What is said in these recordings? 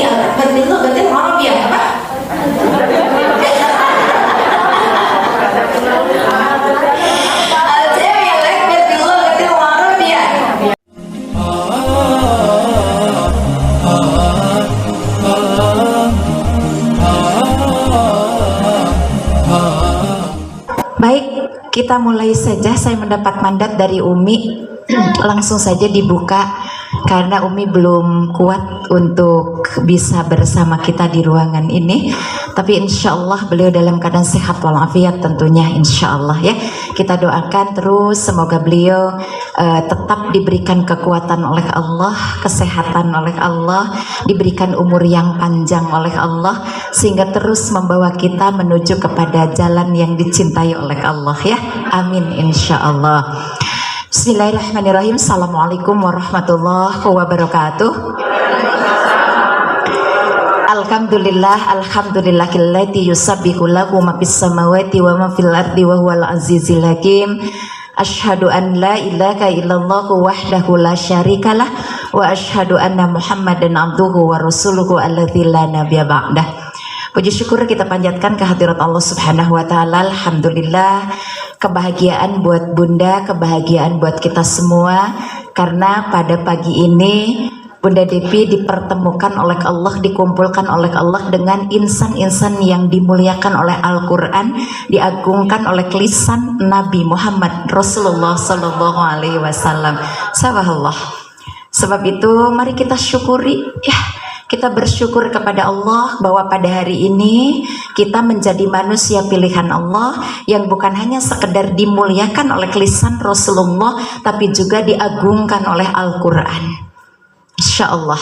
berarti Arabia apa? Baik, kita mulai saja. Saya mendapat mandat dari Umi. Langsung saja dibuka karena Umi belum kuat untuk bisa bersama kita di ruangan ini. Tapi insya Allah beliau dalam keadaan sehat walafiat tentunya, insya Allah ya. Kita doakan terus semoga beliau tetap diberikan kekuatan oleh Allah, kesehatan oleh Allah, diberikan umur yang panjang oleh Allah, sehingga terus membawa kita menuju kepada jalan yang dicintai oleh Allah ya. Amin insya Allah. Bismillahirrahmanirrahim. Assalamualaikum warahmatullahi wabarakatuh. Alhamdulillahillati yusabbihu lahu ma fis samawati wa ma fil ardi wa huwal azizil hakim. Asyhadu an la ilaha illallah wahdahu la syarikalah wa asyhadu anna Muhammadan abduhu wa rasuluhu alladzi la nabiyya ba'dah. Puji syukur kita panjatkan kehadirat Allah Subhanahu wa taala. Alhamdulillah, kebahagiaan buat Bunda, kebahagiaan buat kita semua karena pada pagi ini Bunda Devi dipertemukan oleh Allah, dikumpulkan oleh Allah dengan insan-insan yang dimuliakan oleh Al-Quran, diagungkan oleh lisan Nabi Muhammad Rasulullah Sallallahu Alaihi Wasallam. Subhanallah. Sebab itu mari kita syukuri ya. Kita bersyukur kepada Allah bahwa pada hari ini kita menjadi manusia pilihan Allah yang bukan hanya sekedar dimuliakan oleh lisan Rasulullah, tapi juga diagungkan oleh Al-Quran. Insya Allah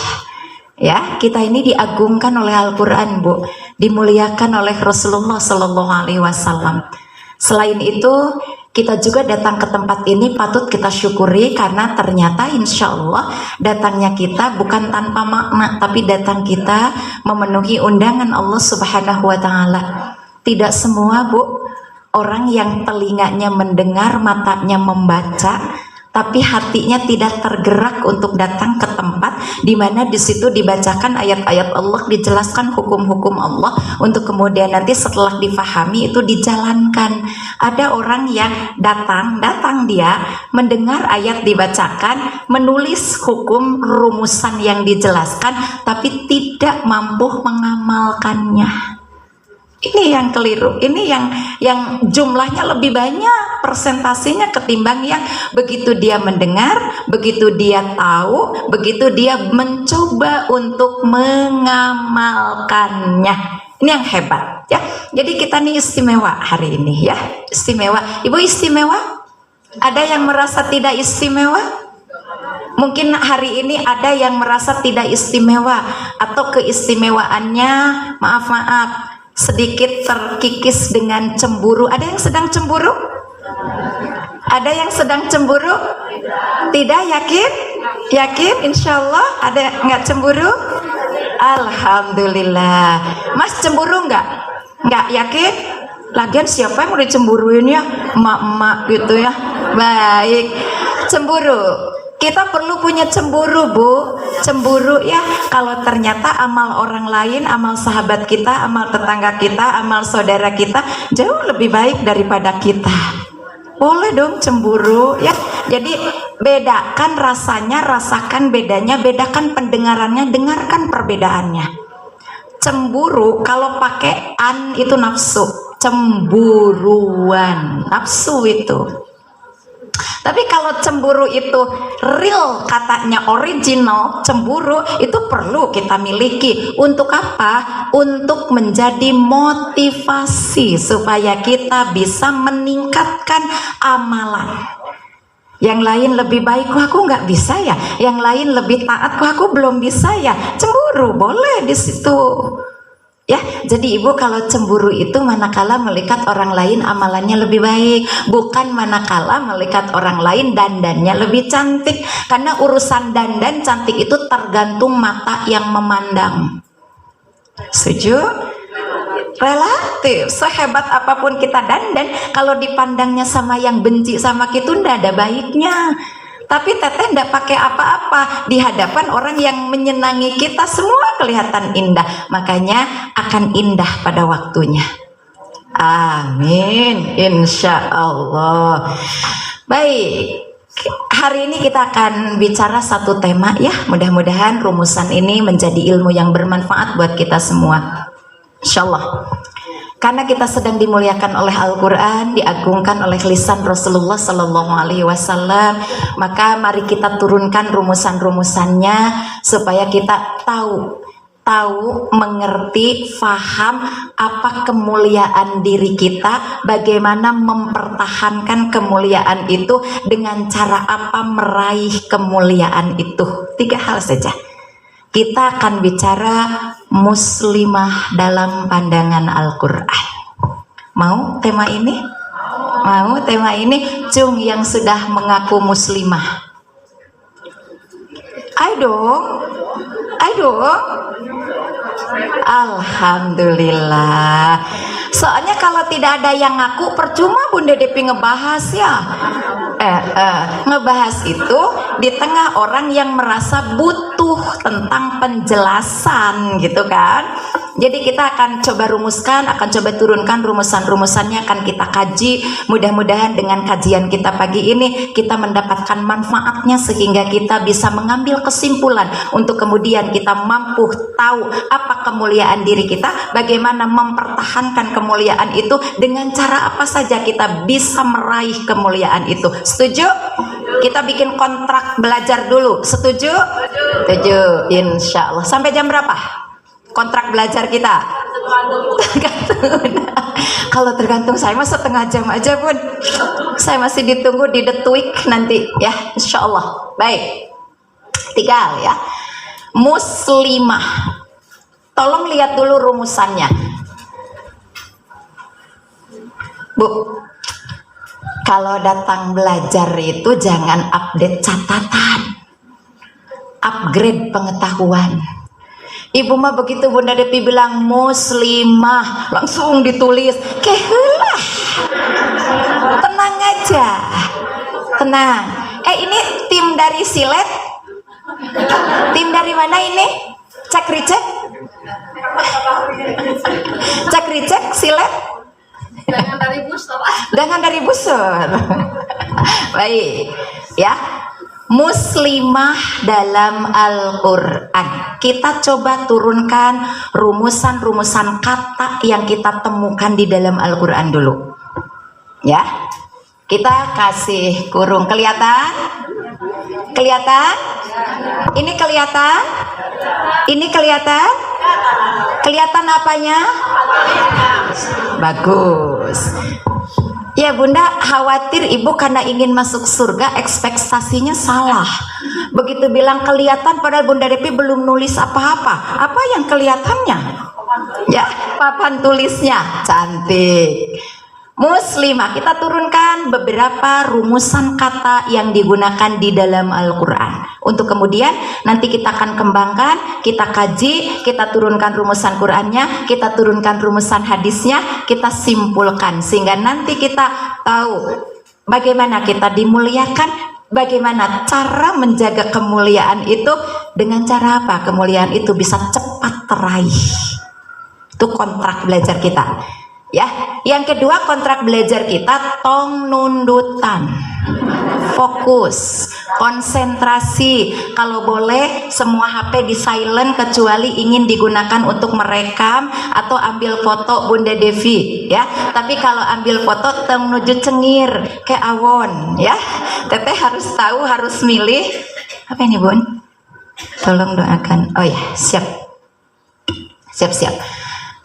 ya, kita ini diagungkan oleh Al-Quran, Bu, dimuliakan oleh Rasulullah Sallallahu Alaihi Wasallam. Selain itu kita juga datang ke tempat ini patut kita syukuri karena ternyata insya Allah datangnya kita bukan tanpa makna, tapi datang kita memenuhi undangan Allah Subhanahu wa Ta'ala. Tidak semua, Bu, orang yang telinganya mendengar, matanya membaca, tapi hatinya tidak tergerak untuk datang ke tempat di mana di situ dibacakan ayat-ayat Allah, dijelaskan hukum-hukum Allah, untuk kemudian nanti setelah difahami itu dijalankan. Ada orang yang datang dia mendengar ayat dibacakan, menulis hukum rumusan yang dijelaskan, tapi tidak mampu mengamalkannya. Ini yang keliru, ini yang jumlahnya lebih banyak persentasinya ketimbang yang begitu dia mendengar, begitu dia tahu, begitu dia mencoba untuk mengamalkannya. Ini yang hebat ya. Jadi kita nih istimewa hari ini ya, istimewa. Ibu istimewa? Ada yang merasa tidak istimewa? Mungkin hari ini ada yang merasa tidak istimewa atau keistimewaannya maaf sedikit terkikis dengan cemburu. Ada yang sedang cemburu? Ada yang sedang cemburu? Tidak? Yakin? Yakin? Insya Allah ada nggak cemburu? Alhamdulillah. Mas cemburu nggak? Nggak yakin? Lagian siapa yang mau dicemburuin ya? Emak-emak gitu ya. Baik. Cemburu. Kita perlu punya cemburu, Bu. Cemburu ya, kalau ternyata amal orang lain, amal sahabat kita, amal tetangga kita, amal saudara kita jauh lebih baik daripada kita. Boleh dong cemburu ya. Jadi bedakan rasanya, rasakan bedanya, bedakan pendengarannya, dengarkan perbedaannya. Cemburu kalau pakai an itu nafsu, cemburuan, nafsu itu. Tapi kalau cemburu itu real, katanya original, cemburu itu perlu kita miliki. Untuk apa? Untuk menjadi motivasi supaya kita bisa meningkatkan amalan. Yang lain lebih baik, kok aku nggak bisa ya? Yang lain lebih taat, kok aku belum bisa ya? Cemburu boleh di situ. Ya, jadi ibu kalau cemburu itu manakala melihat orang lain amalannya lebih baik, bukan manakala melihat orang lain dandannya lebih cantik. Karena urusan dandan cantik itu tergantung mata yang memandang. Setuju? Relatif. Sehebat apapun kita dandan, kalau dipandangnya sama yang benci sama kita, ndak ada baiknya. Tapi teteh ndak pakai apa-apa di hadapan orang yang menyenangi kita, semua kelihatan indah. Makanya akan indah pada waktunya. Amin, insya Allah. Baik, hari ini kita akan bicara satu tema ya. Mudah-mudahan rumusan ini menjadi ilmu yang bermanfaat buat kita semua, insya Allah. Karena kita sedang dimuliakan oleh Al-Quran, diagungkan oleh lisan Rasulullah Sallallahu Alaihi Wasallam, maka mari kita turunkan rumusan-rumusannya supaya kita tahu, mengerti, faham apa kemuliaan diri kita, bagaimana mempertahankan kemuliaan itu, dengan cara apa meraih kemuliaan itu. 3 hal saja. Kita akan bicara muslimah dalam pandangan Al-Quran. Mau tema ini? Mau tema ini? Cung yang sudah mengaku muslimah. Ayo dong. Alhamdulillah. Soalnya kalau tidak ada yang ngaku percuma Bunda Depi ngebahas ya. Ngebahas itu di tengah orang yang merasa butuh tentang penjelasan gitu kan. Jadi kita akan coba rumuskan, akan coba turunkan rumusan-rumusannya, akan kita kaji. Mudah-mudahan dengan kajian kita pagi ini kita mendapatkan manfaatnya sehingga kita bisa mengambil kesimpulan untuk kemudian kita mampu tahu apa kemuliaan diri kita, bagaimana mempertahankan kemuliaan itu, dengan cara apa saja kita bisa meraih kemuliaan itu. Setuju? Kita bikin kontrak belajar dulu. Setuju? Setuju. Insya Allah. Sampai jam berapa kontrak belajar kita? Tergantung. Kalau tergantung saya mah setengah jam aja pun. Saya masih ditunggu di The Tweak nanti ya, insya Allah. Baik, 3 hal ya. Muslimah. Tolong lihat dulu rumusannya, Bu. Kalau datang belajar itu jangan update catatan, upgrade pengetahuan. Ibu mah begitu Bunda Depi bilang muslimah langsung ditulis kehelah. Tenang aja, tenang. Ini tim dari Silet, tim dari mana ini? Cek ricek Silet. Jangan dari Busur. Baik ya. Muslimah dalam Al-Quran. Kita coba turunkan rumusan-rumusan kata yang kita temukan di dalam Al-Quran dulu ya. Kita kasih kurung. Kelihatan? Kelihatan? Ini kelihatan? Ini kelihatan? Kelihatan apanya? Bagus. Ya Bunda, khawatir Ibu karena ingin masuk surga ekspektasinya salah. Begitu bilang kelihatan padahal Bunda Depi belum nulis apa-apa. Apa yang kelihatannya? Ya, papan tulisnya cantik. Muslimah, kita turunkan beberapa rumusan kata yang digunakan di dalam Al-Quran. Untuk kemudian nanti kita akan kembangkan, kita kaji, kita turunkan rumusan Qurannya, kita turunkan rumusan hadisnya, kita simpulkan. Sehingga nanti kita tahu bagaimana kita dimuliakan, bagaimana cara menjaga kemuliaan itu, dengan cara apa kemuliaan itu bisa cepat teraih. Itu kontrak belajar kita. Ya, yang kedua kontrak belajar kita tong nundutan, fokus, konsentrasi. Kalau boleh semua HP di silent kecuali ingin digunakan untuk merekam atau ambil foto Bunda Devi ya. Tapi kalau ambil foto tong nuju cengir ke awon ya. Teteh harus tahu, harus milih. Apa ini Bun? Tolong doakan. Oh ya, siap.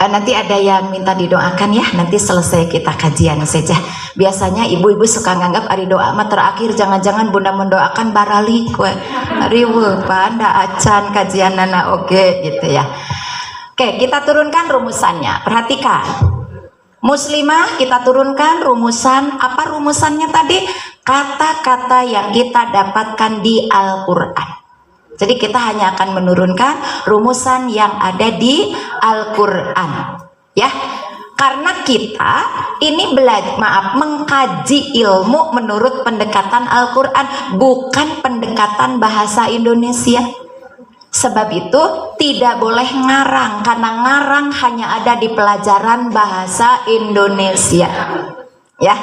Nanti ada yang minta didoakan ya, nanti selesai kita kajian saja. Biasanya ibu-ibu suka nganggap ari doa mah terakhir, jangan-jangan Bunda mendoakan barali kue riwe panda acan kajian nana oke gitu ya. Oke, kita turunkan rumusannya. Perhatikan. Muslimah, kita turunkan rumusan. Apa rumusannya tadi? Kata-kata yang kita dapatkan di Al-Quran. Jadi kita hanya akan menurunkan rumusan yang ada di Al-Quran ya. Karena kita ini mengkaji ilmu menurut pendekatan Al-Quran, bukan pendekatan bahasa Indonesia. Sebab itu tidak boleh ngarang, karena ngarang hanya ada di pelajaran bahasa Indonesia. Ya,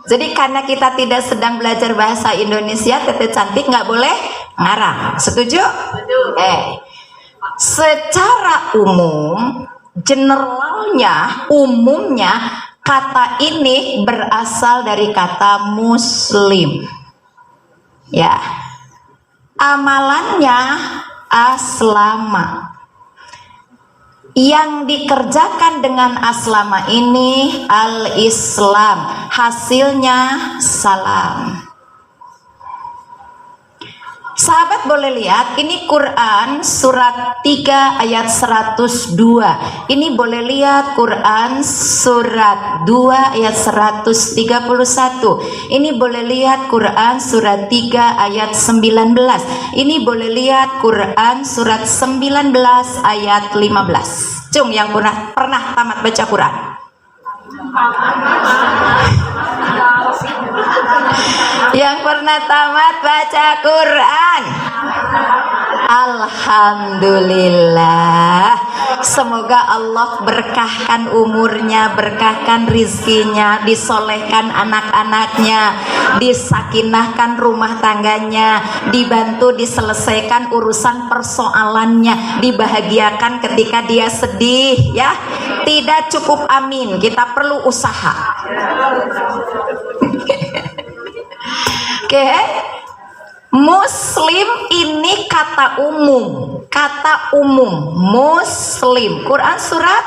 jadi karena kita tidak sedang belajar bahasa Indonesia, Tete Cantik nggak boleh ngarang. Setuju? Secara umum, generalnya, umumnya kata ini berasal dari kata muslim. Ya, amalannya aslama. Yang dikerjakan dengan aslama ini al-Islam, hasilnya salam. Sahabat boleh lihat, ini Quran surat 3 ayat 102. Ini boleh lihat Quran surat 2 ayat 131. Ini boleh lihat Quran surat 3 ayat 19. Ini boleh lihat Quran surat 19 ayat 15. Cung yang pernah tamat baca Quran. Yang pernah tamat baca Quran, alhamdulillah. Semoga Allah berkahkan umurnya, berkahkan rizkinya, disolehkan anak-anaknya, disakinahkan rumah tangganya, dibantu diselesaikan urusan persoalannya, dibahagiakan ketika dia sedih. Ya, tidak cukup amin, kita perlu usaha. Oke, muslim ini kata umum, muslim. Quran surat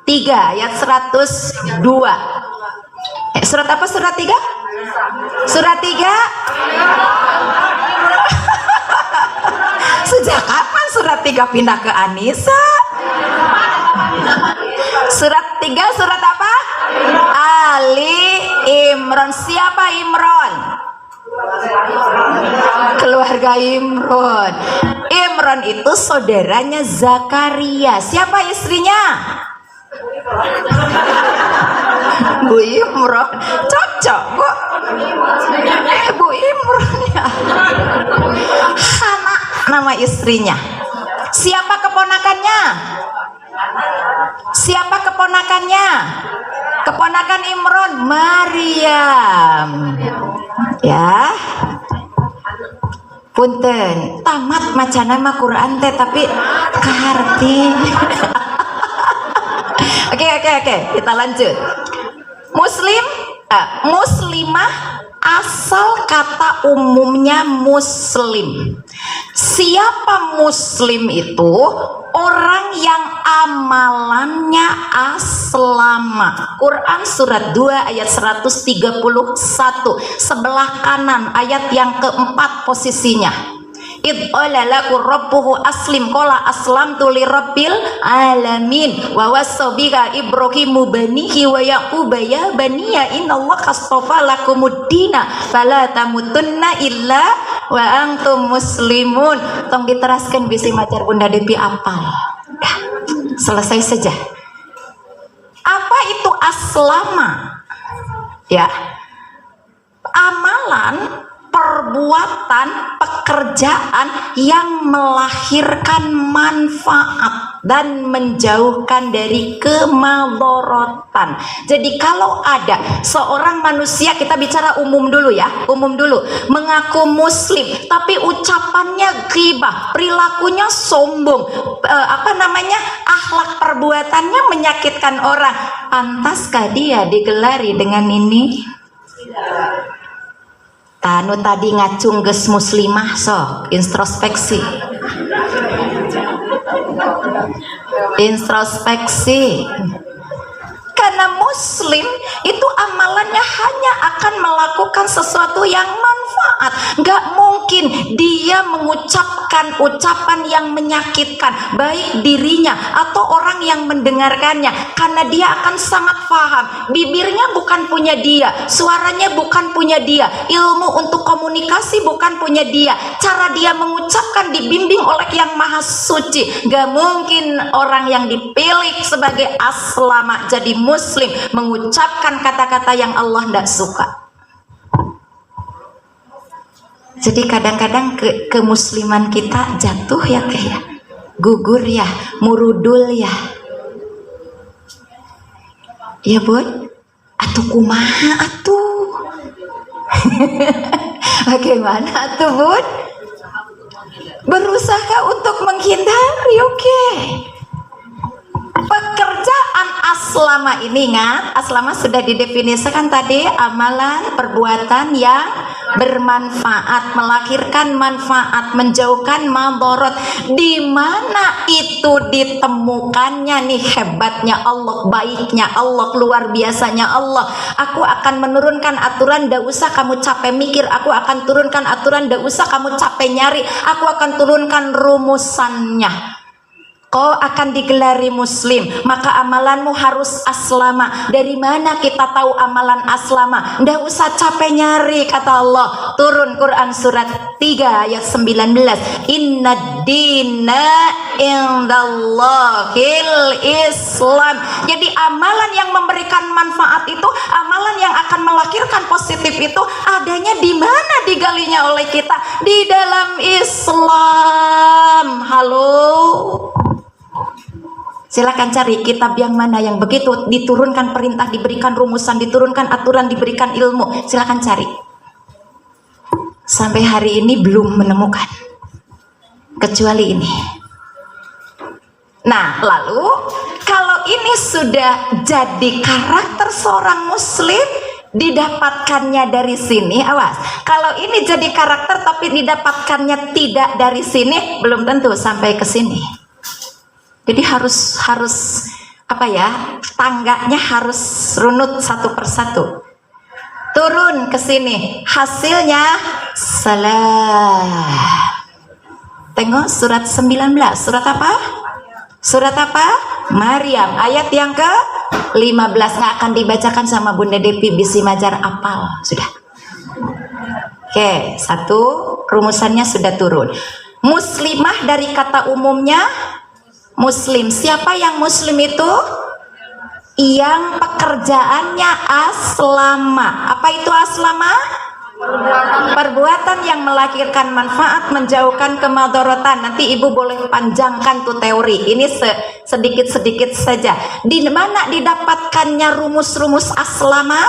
3 ayat 102. Surat apa surat 3? Surat 3? Sejak kapan surat 3 pindah ke Anissa? Surat 3 surat apa? Ali Imran. Siapa Imran? Keluarga Imran. Imran itu saudaranya Zakaria. Siapa istrinya? Bu Imran. Cocok kok. Bu Imran ya. Hana nama istrinya. Siapa keponakannya? Siapa keponakannya? Keponakan Imran, Maryam. Ya, punten tamat maca nama Quran teh tapi kaharti. Oke, kita lanjut. Muslimah asal kata umumnya muslim. Siapa muslim itu? Orang yang amalannya aslama. Quran surat 2 ayat 131, sebelah kanan ayat yang keempat posisinya. Id qala lakum rabbuhu aslim qala aslamtu lirabbil alamin wa wasabiha ibrahimu banihi wa yaquba ya baniya innallaha astafa lakumuddina fala tamutunna illa wa antum muslimun. Tong diteraskan bisi macar Bunda Devi apal. Selesai saja. Apa itu aslama? Ya, amalan, perbuatan, pekerjaan yang melahirkan manfaat dan menjauhkan dari kemadharatan. Jadi kalau ada seorang manusia, kita bicara umum dulu ya, mengaku muslim tapi ucapannya ghibah, perilakunya sombong, akhlak perbuatannya menyakitkan orang, pantaskah dia digelari dengan ini? Tanu tadi ngacungges muslimah, so introspeksi. Karena muslim itu amalannya hanya akan melakukan sesuatu yang manfaat. Nggak mungkin dia mengucapkan ucapan yang menyakitkan baik dirinya atau orang yang mendengarkannya, karena dia akan sangat paham bibirnya bukan punya dia, suaranya bukan punya dia, ilmu untuk komunikasi bukan punya dia, cara dia mengucapkan dibimbing oleh yang maha suci. Nggak mungkin orang yang dipilih sebagai aslama jadi muslim mengucapkan kata-kata yang Allah tidak suka. Jadi kadang-kadang kemusliman kita jatuh ya kayak gugur ya, murudul ya. Ya bun, atuh kumaha atuh. Bagaimana atuh bun? Berusaha untuk menghindari, oke. Pekerjaan aslama ini, ingat, aslama sudah didefinisikan tadi, amalan perbuatan yang bermanfaat, melahirkan manfaat, menjauhkan madharat. Di mana itu ditemukannya nih hebatnya Allah, baiknya Allah, luar biasanya Allah. Aku akan menurunkan aturan, ndak usah kamu capek mikir. Aku akan turunkan aturan, ndak usah kamu capek nyari. Aku akan turunkan rumusannya. Kau akan digelari muslim, maka amalanmu harus aslama. Dari mana kita tahu amalan aslama? Nggak usah capek nyari, kata Allah. Turun Quran surat 3 ayat 19. Inna dina indallahil Islam. Jadi amalan yang memberikan manfaat itu, amalan yang akan melahirkan positif itu adanya di mana digalinya oleh kita? Di dalam Islam. Halo. Silakan cari kitab yang mana yang begitu diturunkan perintah, diberikan rumusan, diturunkan aturan, diberikan ilmu. Silakan cari. Sampai hari ini belum menemukan kecuali ini. Nah, lalu kalau ini sudah jadi karakter seorang muslim, didapatkannya dari sini, awas. Kalau ini jadi karakter tapi didapatkannya tidak dari sini, belum tentu sampai ke sini. Jadi harus apa ya, tangganya harus runut satu persatu. Turun ke sini, hasilnya salah. Tengok surat 19, surat apa? Surat apa? Maryam, ayat yang ke 15. Nggak akan dibacakan sama Bunda Devi, bisi majar apal, sudah. Oke, satu, rumusannya sudah turun. Muslimah dari kata umumnya muslim. Siapa yang muslim itu? Yang pekerjaannya aslama. Apa itu aslama? Perbuatan yang melahirkan manfaat, menjauhkan kemadharatan. Nanti ibu boleh panjangkan tuh teori. Ini sedikit-sedikit saja. Di mana didapatkannya rumus-rumus aslama?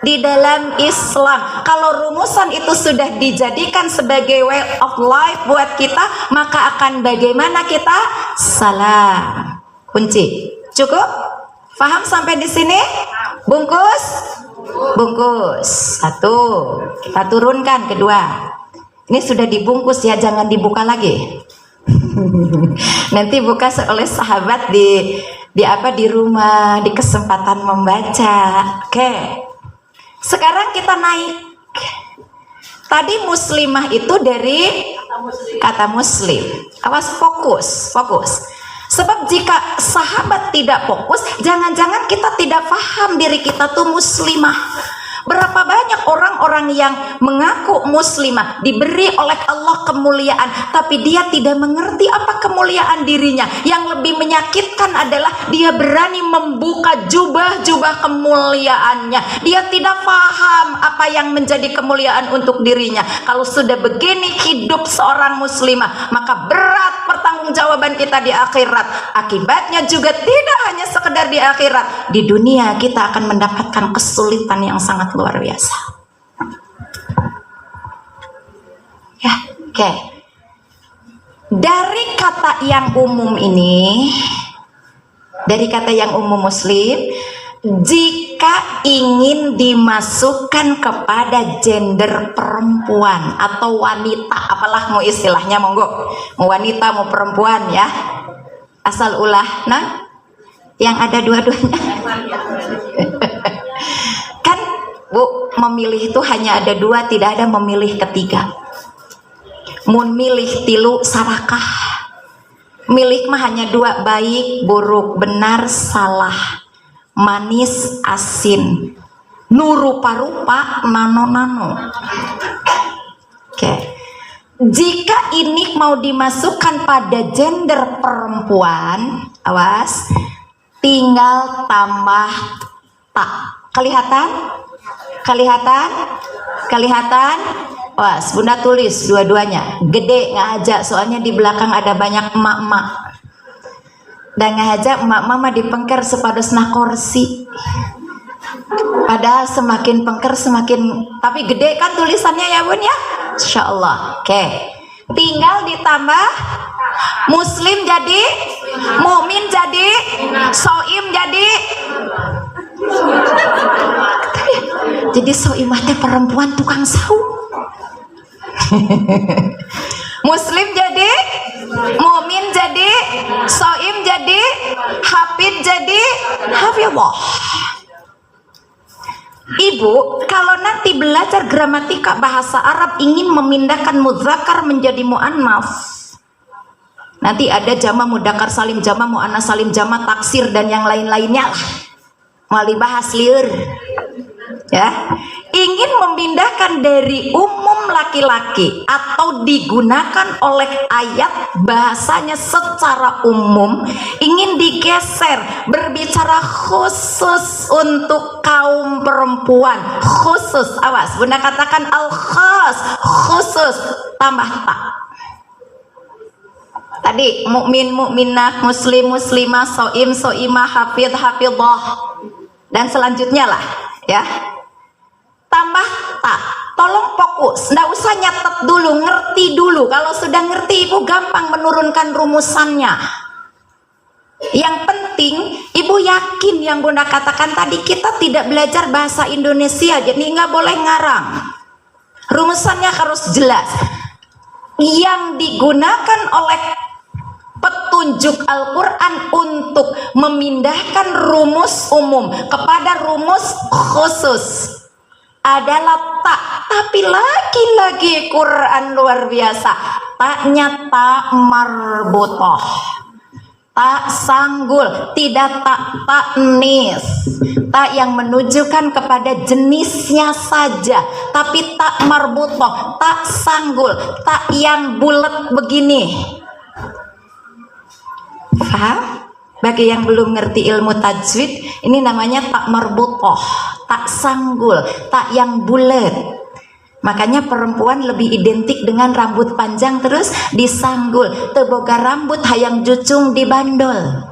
Di dalam Islam. Kalau rumusan itu sudah dijadikan sebagai way of life buat kita, maka akan bagaimana kita? Salam. Kunci. Cukup? Paham sampai di sini? Bungkus? Bungkus. Satu. Kita turunkan kedua. Ini sudah dibungkus ya, jangan dibuka lagi. Nanti buka oleh sahabat di rumah, di kesempatan membaca. Oke. Sekarang kita naik. Tadi muslimah itu dari kata muslim. Awas, fokus. Sebab jika sahabat tidak fokus, jangan-jangan kita tidak paham diri kita tuh muslimah. Berapa banyak orang-orang yang mengaku muslimah, diberi oleh Allah kemuliaan, tapi dia tidak mengerti apa kemuliaan dirinya. Yang lebih menyakitkan adalah dia berani membuka jubah-jubah kemuliaannya. Dia tidak paham apa yang menjadi kemuliaan untuk dirinya. Kalau sudah begini hidup seorang muslimah, maka berat pertanggungjawaban kita di akhirat. Akibatnya juga tidak hanya sekedar di akhirat, di dunia kita akan mendapatkan kesulitan yang sangat luar biasa. Ya, oke. Dari kata yang umum ini, dari kata yang umum muslim, jika ingin dimasukkan kepada gender perempuan atau wanita, apalah mau istilahnya, monggo, mau wanita mau perempuan ya, asal ulah, nah Yang ada dua-duanya. Kan Bu, memilih itu hanya ada dua, tidak ada memilih ketiga. Mun milih tilu sarakah. Milih mah hanya dua, baik, buruk, benar, salah, manis, asin, nurupa-rupa, nano-nano. Oke. Jika ini mau dimasukkan pada gender perempuan, awas, tinggal tambah tak. Kelihatan? Kelihatan? Kelihatan? Was, Bunda tulis dua-duanya. Gede ngajak, soalnya di belakang ada banyak emak-emak. Dan ngajak emak-emak dipengker sepados nah kursi. Padahal semakin pengker semakin, tapi gede kan tulisannya ya Bun ya? Insya Allah. Oke. Tinggal ditambah muslim jadi, mukmin jadi, soim jadi. Jadi soimah teh perempuan tukang saum. Muslim jadi, mukmin jadi, soim jadi, hafid jadi, hafizah. Ibu, kalau nanti belajar gramatika bahasa Arab ingin memindahkan mudzakkar menjadi muannats, nanti ada jama mudzakkar salim, jama muannats salim, jama taksir dan yang lain-lainnya lah. Mau dibahas liur. Ya, ingin memindahkan dari umum laki-laki atau digunakan oleh ayat bahasanya secara umum, ingin digeser berbicara khusus untuk kaum perempuan, khusus, awas Bunda katakan al-khas, khusus, tambah tak. Tadi mukmin, mukminah, muslim, muslimah, soim, soimah, hafidh, hafidhah, dan selanjutnya lah ya. Tambah tak, tolong fokus, nggak usah nyatet dulu, ngerti dulu. Kalau sudah ngerti ibu gampang menurunkan rumusannya. Yang penting ibu yakin yang Bunda katakan tadi, kita tidak belajar bahasa Indonesia jadi nggak boleh ngarang. Rumusannya harus jelas. Yang digunakan oleh petunjuk Al-Quran untuk memindahkan rumus umum kepada rumus khusus adalah tak, tapi lagi-lagi Quran luar biasa. Taknya tak marbutah, tak sanggul, tidak tak taknis, tak yang menunjukkan kepada jenisnya saja, tapi tak marbutah, tak sanggul, tak yang bulat begini. Paham? Bagi yang belum ngerti ilmu tajwid, ini namanya tak marbutah, tak sanggul, tak yang bulat. Makanya perempuan lebih identik dengan rambut panjang terus disanggul, teboga rambut hayang jucung dibandol.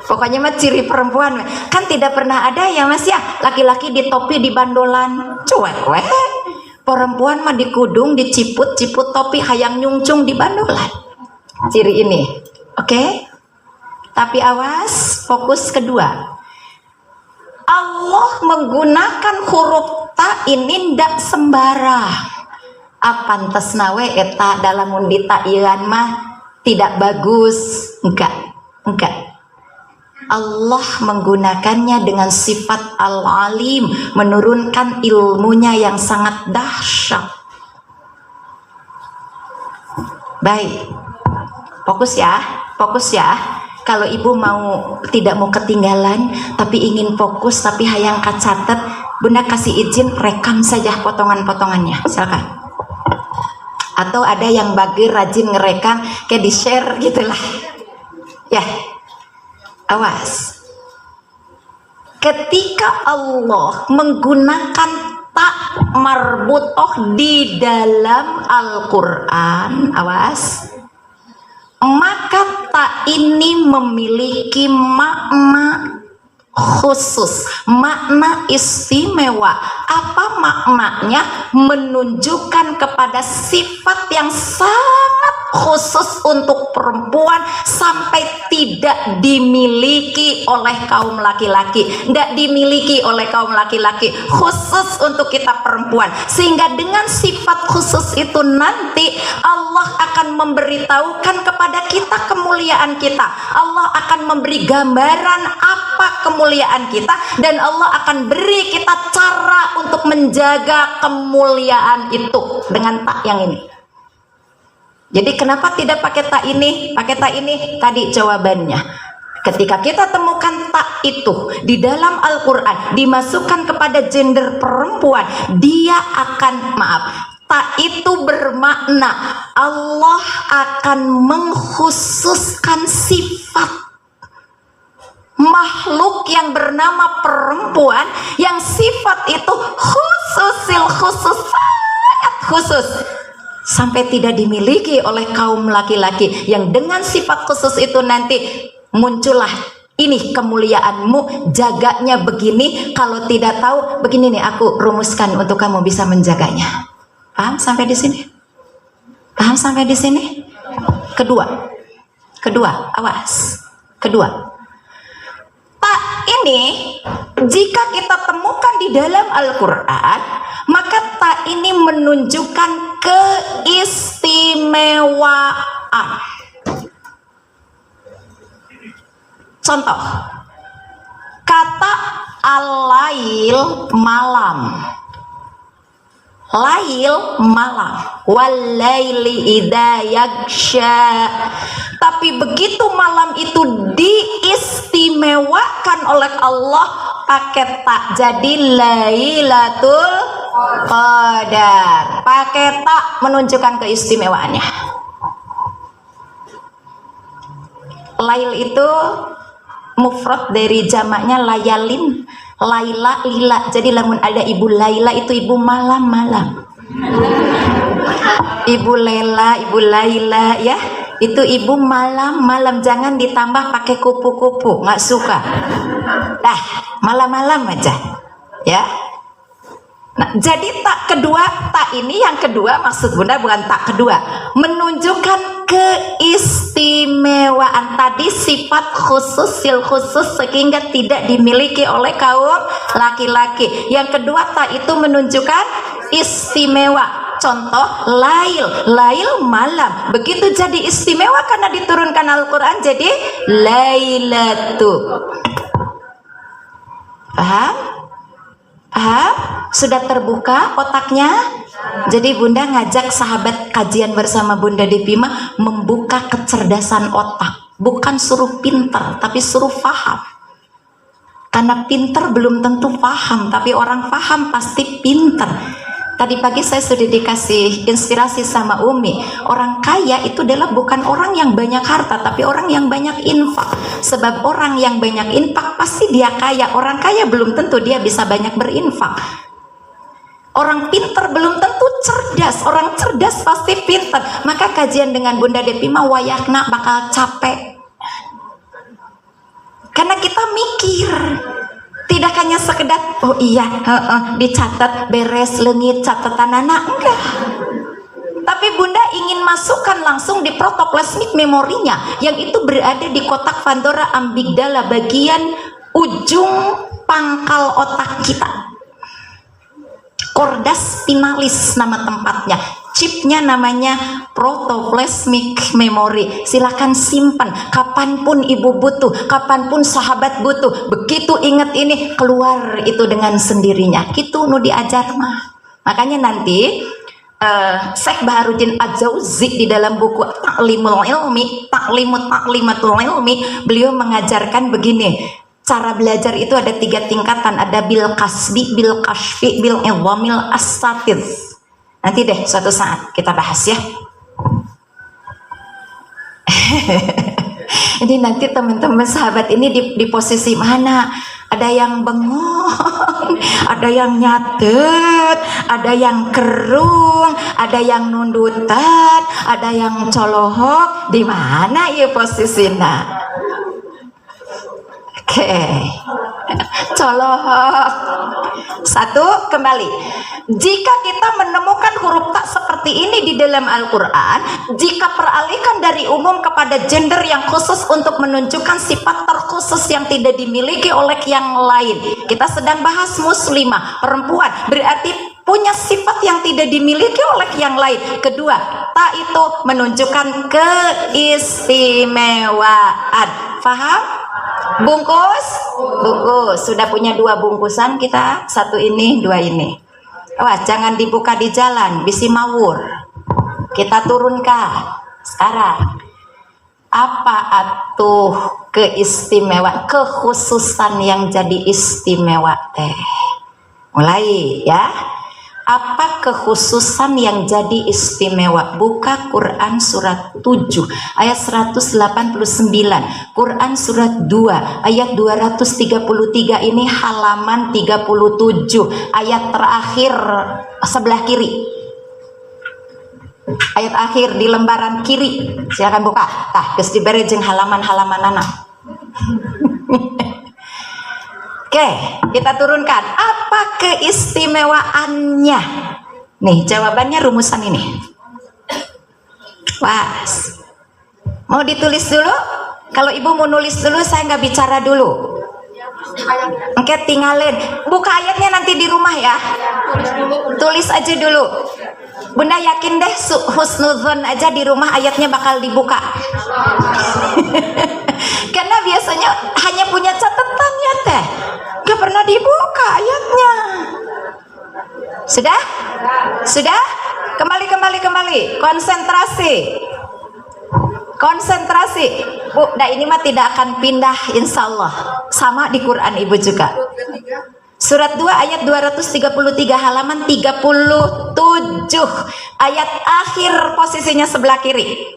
Pokoknya mah ciri perempuan kan tidak pernah ada ya Mas ya, laki-laki di topi di bandolan, cuek weh. Perempuan mah di kudung, diciput-ciput topi hayang nyungcung di bandolan. Ciri ini. Oke, tapi awas, fokus kedua. Allah menggunakan huruf ta ini ndak sembarang. Apantes nawe eta dalam undita ilan mah tidak bagus, enggak. Allah menggunakannya dengan sifat al-alim, menurunkan ilmunya yang sangat dahsyat. Baik, fokus ya. Kalau ibu tidak mau ketinggalan tapi ingin fokus tapi hayang kacatet, Bunda kasih izin rekam saja potongan-potongannya, silakan. Atau ada yang bagi rajin ngerekam kayak di share gitulah ya. Awas, ketika Allah menggunakan tak marbutoh di dalam Al-Quran, awas, maka tak ini memiliki makna khusus, makna istimewa. Apa maknanya? Menunjukkan kepada sifat yang sangat khusus untuk perempuan sampai tidak dimiliki oleh kaum laki-laki, tidak dimiliki oleh kaum laki-laki, khusus untuk kita perempuan. Sehingga dengan sifat khusus itu nanti Allah akan memberitahukan kepada kita kemuliaan kita. Allah akan memberi gambaran apa kemuliaan kita, dan Allah akan beri kita cara untuk menjaga kemuliaan itu dengan tak yang ini. Jadi kenapa tidak pakai tak ini? Pakai tak ini tadi jawabannya. Ketika kita temukan tak itu di dalam Al-Quran dimasukkan kepada gender perempuan, dia akan, tak itu bermakna Allah akan mengkhususkan sifat makhluk yang bernama perempuan, yang sifat itu khusus, sangat khusus, sampai tidak dimiliki oleh kaum laki-laki, yang dengan sifat khusus itu nanti muncullah ini kemuliaanmu, jaganya begini, kalau tidak tahu begini nih aku rumuskan untuk kamu bisa menjaganya. Paham sampai di sini? Paham sampai di sini? Kedua, awas. Kedua, tak ini jika kita temukan di dalam Al-Quran, maka tak ini menunjukkan keistimewaan. Contoh, kata al-lail malam, lail malam, wal-laili idza yaghsha. Tapi begitu malam itu diistimewakan oleh Allah pakai tak, jadi Lailatul Qadar. Pakai tak menunjukkan keistimewaannya. Lail itu mufrad dari jamaknya layalin, laila, lila. Jadi lamun ada ibu Laila itu ibu malam-malam. Ibu Lela, ibu Laila ya, itu ibu malam-malam. Jangan ditambah pakai kupu-kupu, nggak suka. Dah, malam-malam aja ya. Nah, jadi tak kedua, tak ini yang kedua maksud Bunda bukan tak kedua, menunjukkan keistimewaan tadi, sifat khusus, sil khusus sehingga tidak dimiliki oleh kaum laki-laki. Yang kedua tak itu menunjukkan istimewa. Contoh lail malam, begitu jadi istimewa karena diturunkan Al-Quran jadi Lailatul. Paham? Sudah terbuka otaknya? Jadi Bunda ngajak sahabat kajian bersama Bunda Depima membuka kecerdasan otak. Bukan suruh pinter, tapi suruh paham. Karena pinter belum tentu paham, tapi orang paham pasti pinter. Tadi pagi saya sudah dikasih inspirasi sama Umi. Orang kaya itu adalah bukan orang yang banyak harta, tapi orang yang banyak infak. Sebab orang yang banyak infak pasti dia kaya. Orang kaya belum tentu dia bisa banyak berinfak. Orang pinter belum tentu cerdas. Orang cerdas pasti pinter. Maka kajian dengan Bunda Depima wayahna bakal capek. Karena kita mikir. Tidak hanya sekedar oh iya dicatat beres lengit catatan anak, enggak. Tapi Bunda ingin masukkan langsung di protoplasmik memorinya, yang itu berada di kotak Pandora amigdala, bagian ujung pangkal otak kita. Cordas spinalis nama tempatnya. Chipnya namanya protoplasmic memory. Silakan simpan kapanpun ibu butuh, kapanpun sahabat butuh. Begitu ingat ini keluar itu dengan sendirinya. Gitu nu diajar mah. Makanya nanti Syekh Baharuddin Az-Zawzi di dalam buku Ta'limul Ilmi, Ta'limatul Ilmi, beliau mengajarkan begini. Cara belajar itu ada 3 tingkatan. Ada bil kasbi, bil kashfi, bil idhamil as-satid. Nanti deh suatu saat kita bahas ya. Ini nanti teman-teman sahabat ini di posisi mana? Ada yang bengong, ada yang nyatet, ada yang kerung, ada yang nundutan, ada yang colohok. Di mana ya posisinya? Oke. Colok. Satu, kembali. Jika kita menemukan huruf tak seperti ini di dalam Al-Quran, jika peralihan dari umum kepada gender yang khusus untuk menunjukkan sifat terkhusus yang tidak dimiliki oleh yang lain. Kita sedang bahas muslimah, perempuan, berarti punya sifat yang tidak dimiliki oleh yang lain. Kedua, tak itu menunjukkan keistimewaan. Faham? Bungkus? Bungkus. Sudah punya 2 bungkusan kita, 1 ini, 2 ini. Wah, jangan dibuka di jalan, bisi mawur. Kita turunkan sekarang. Apa atuh keistimewaan, kekhususan yang jadi istimewa teh? Mulai ya. Apa kekhususan yang jadi istimewa? Buka Quran surat 7 ayat 189, Quran surat 2 ayat 233, ini halaman 37, ayat terakhir sebelah kiri, ayat akhir di lembaran kiri. Silakan buka. Tah geus dibere jeung halaman-halaman anak. Oke, kita turunkan. Apa keistimewaannya? Nih, jawabannya rumusan ini. Was. Mau ditulis dulu? Kalau ibu mau nulis dulu, saya nggak bicara dulu. Oke, tinggalin. Buka ayatnya nanti di rumah ya. Tulis aja dulu. Bunda yakin deh husnudzon aja di rumah ayatnya bakal dibuka. Karena biasanya hanya punya catatan ya teh, gak pernah dibuka ayatnya. Sudah? Sudah? Kembali. Konsentrasi. Bu, nah ini mah tidak akan pindah insya Allah. Sama di Quran ibu juga. Surat 2 ayat 233 halaman 37, ayat akhir posisinya sebelah kiri.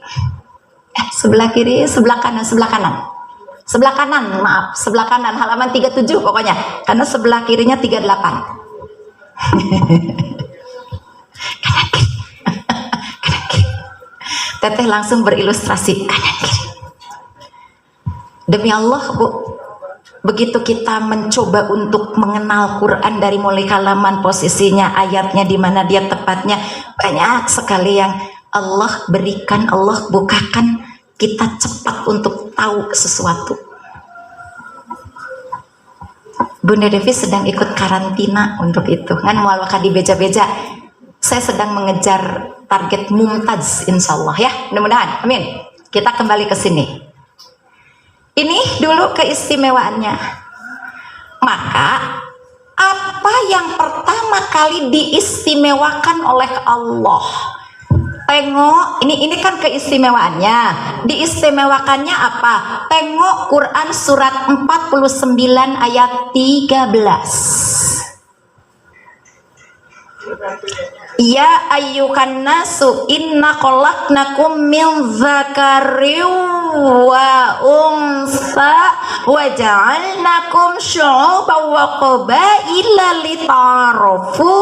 Sebelah kiri, sebelah kanan. Sebelah kanan halaman 37 pokoknya. Karena sebelah kirinya 38. Kanan kiri. Teteh langsung berilustrasi kanan kiri. Demi Allah, Bu, begitu kita mencoba untuk mengenal Quran dari mulai halaman posisinya, ayatnya di mana dia tepatnya, banyak sekali yang Allah berikan, Allah bukakan, kita cepat untuk tahu sesuatu. Bunda Devi sedang ikut karantina untuk itu. Kan mualwaka di beja-beja. Saya sedang mengejar target mumtaz insya Allah ya. Mudah-mudahan. Amin. Kita kembali ke sini. Ini dulu keistimewaannya. Maka apa yang pertama kali diistimewakan oleh Allah? Tengok, ini kan keistimewaannya. Diistimewakannya apa? Tengok Quran surat 49 ayat 13. Ya ayyuhan nasu inna khalaqnakum min dzakarin wa unsa wa ja'alnakum syu'uban wa qabaila lita'arafu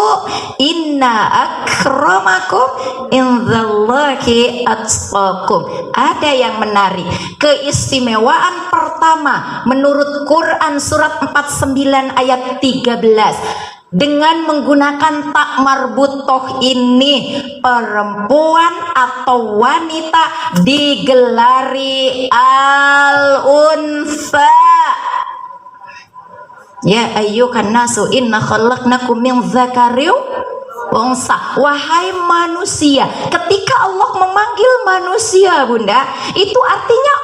inna akramakum indallahi atqakum. Ada yang menarik. Keistimewaan pertama menurut Quran surat 49 ayat 13, dengan menggunakan tak marbutoh ini, perempuan atau wanita digelari al-unsa. Ya ayyuhan nasu inna khalaqnakum min dzakarin wa unsa. Wahai manusia, ketika Allah memanggil manusia, Bunda, itu artinya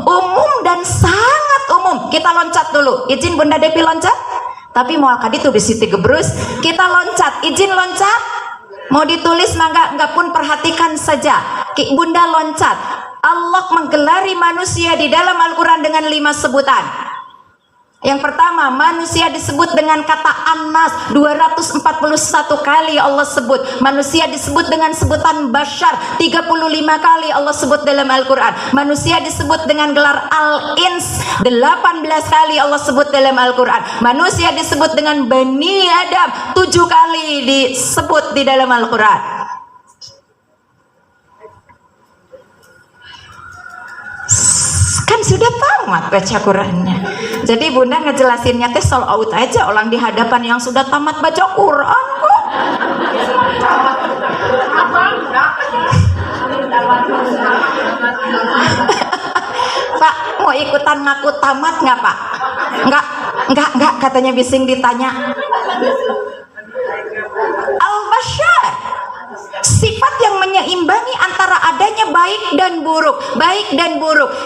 umum dan sangat umum. Kita loncat dulu. Izin Bunda Devi loncat. Tapi mau kadi tuh bisiti gebrus, kita loncat, izin loncat. Mau ditulis mangga, enggak pun perhatikan saja. Ki Bunda loncat. Allah menggelari manusia di dalam Al-Quran dengan 5 sebutan. Yang pertama, manusia disebut dengan kata An-Nas 241 kali Allah sebut. Manusia disebut dengan sebutan Bashar 35 kali Allah sebut dalam Al-Quran. Manusia disebut dengan gelar Al-Ins 18 kali Allah sebut dalam Al-Quran. Manusia disebut dengan Bani Adam 7 kali disebut di dalam Al-Quran. Kan sudah tamat baca Qurannya. Jadi bunda ngejelasinnya teh sold out aja, orang di hadapan yang sudah tamat baca Quran kok. Pak, mau ikutan ngaku tamat nggak Pak? Enggak, katanya bising ditanya. Al-Bashar, sifat yang menyeimbangi antara adanya baik dan buruk,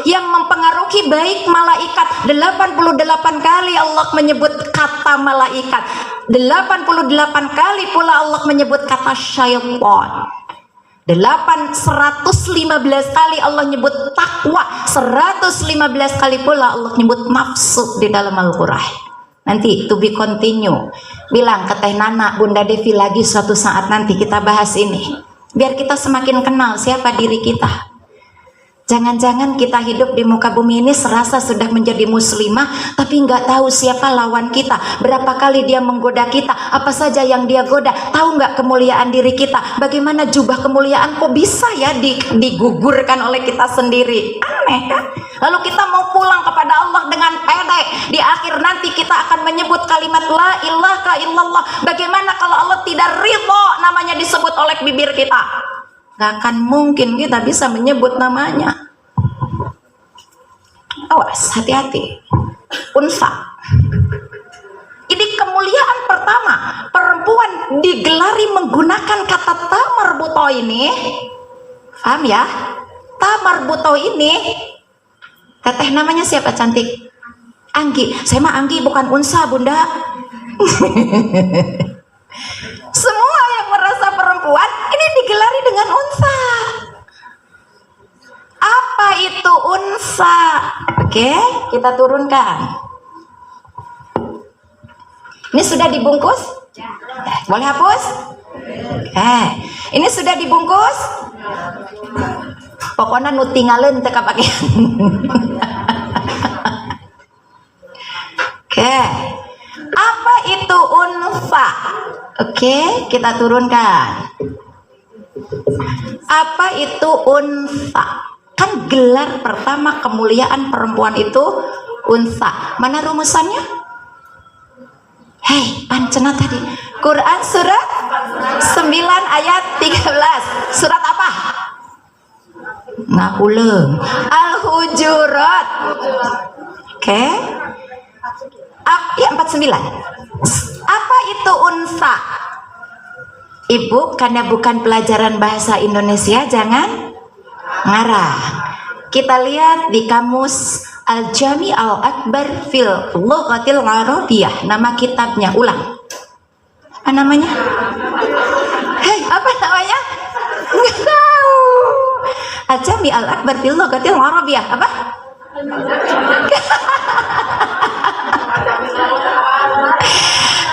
yang mempengaruhi baik malaikat. 88 kali Allah menyebut kata malaikat, 88 kali pula Allah menyebut kata syaitan. 115 kali Allah nyebut takwa, 115 kali pula Allah nyebut nafsu di dalam Al-Quran. Nanti to be continue. Bilang ke Teh Nana, Bunda Devi lagi suatu saat nanti kita bahas ini, biar kita semakin kenal siapa diri kita. Jangan-jangan kita hidup di muka bumi ini serasa sudah menjadi muslimah, tapi nggak tahu siapa lawan kita, berapa kali dia menggoda kita, apa saja yang dia goda, tahu nggak kemuliaan diri kita, bagaimana jubah kemuliaan kok bisa ya digugurkan oleh kita sendiri. Aneh kan? Lalu kita mau pulang kepada Allah dengan pede, di akhir nanti kita akan menyebut kalimat la ilaha illallah. Bagaimana kalau Allah tidak ridho namanya disebut oleh bibir kita? Gak akan mungkin kita bisa menyebut namanya. Awas, hati-hati. Unsa. Ini kemuliaan pertama. Perempuan digelari menggunakan kata tamarbuto ini. Paham ya? Tamarbuto ini. Teteh namanya siapa cantik? Anggi. Saya mah Anggi bukan Unsa, Bunda. Semua yang merasa perempuan ini digelari dengan unsa. Apa itu unsa? Oke, kita turunkan. Ini sudah dibungkus? Boleh hapus? Ini sudah dibungkus? Pokoknya nu tinggalin teka pakaian. Oke. Apa itu unsa? Oke, kita turunkan. Apa itu unsa? Kan gelar pertama kemuliaan perempuan itu unsa. Mana rumusannya? Hei, pancena tadi. Quran surat 9 ayat 13. Surat apa? Ngakuleng. Al-Hujurat. Oke. Ya 49. Apa itu unsa? Ibu, karena bukan pelajaran bahasa Indonesia, jangan ngarah. Kita lihat di kamus Al-Jami Al-Akbar fil Lughatil Arabiyah, nama kitabnya. Ulang. Apa namanya? Hei, apa namanya? Nggak tahu. Al-Jami Al-Akbar fil Lughatil Arabiyah. Apa?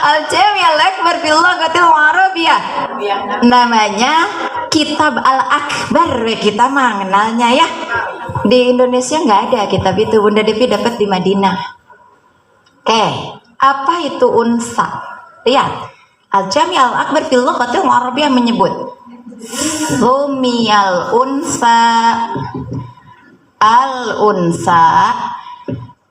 Al-Jami Al-Akbar fil Lughatil Arabiyah. Namanya Kitab Al-Akbar. Kita mengenalnya ya. Di Indonesia nggak ada kitab itu. Bunda Devi dapat di Madinah. Oke, apa itu unsa? Lihat, Al-Jami Al-Akbar fil Lughatil Arabiyah menyebut Sumiyal unsa, al-unsa,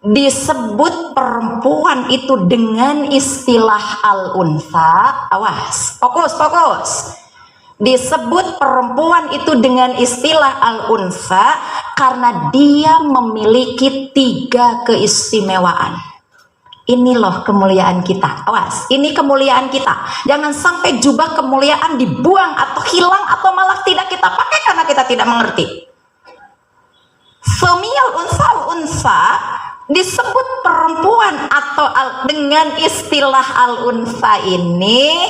disebut perempuan itu dengan istilah al-unsa. Awas, fokus. Disebut perempuan itu dengan istilah al-unsa karena dia memiliki 3 keistimewaan. Ini loh kemuliaan kita. Awas, ini kemuliaan kita. Jangan sampai jubah kemuliaan dibuang atau hilang atau malah tidak kita pakai karena kita tidak mengerti. Sumiyal unsa disebut perempuan atau dengan istilah al-unsa ini.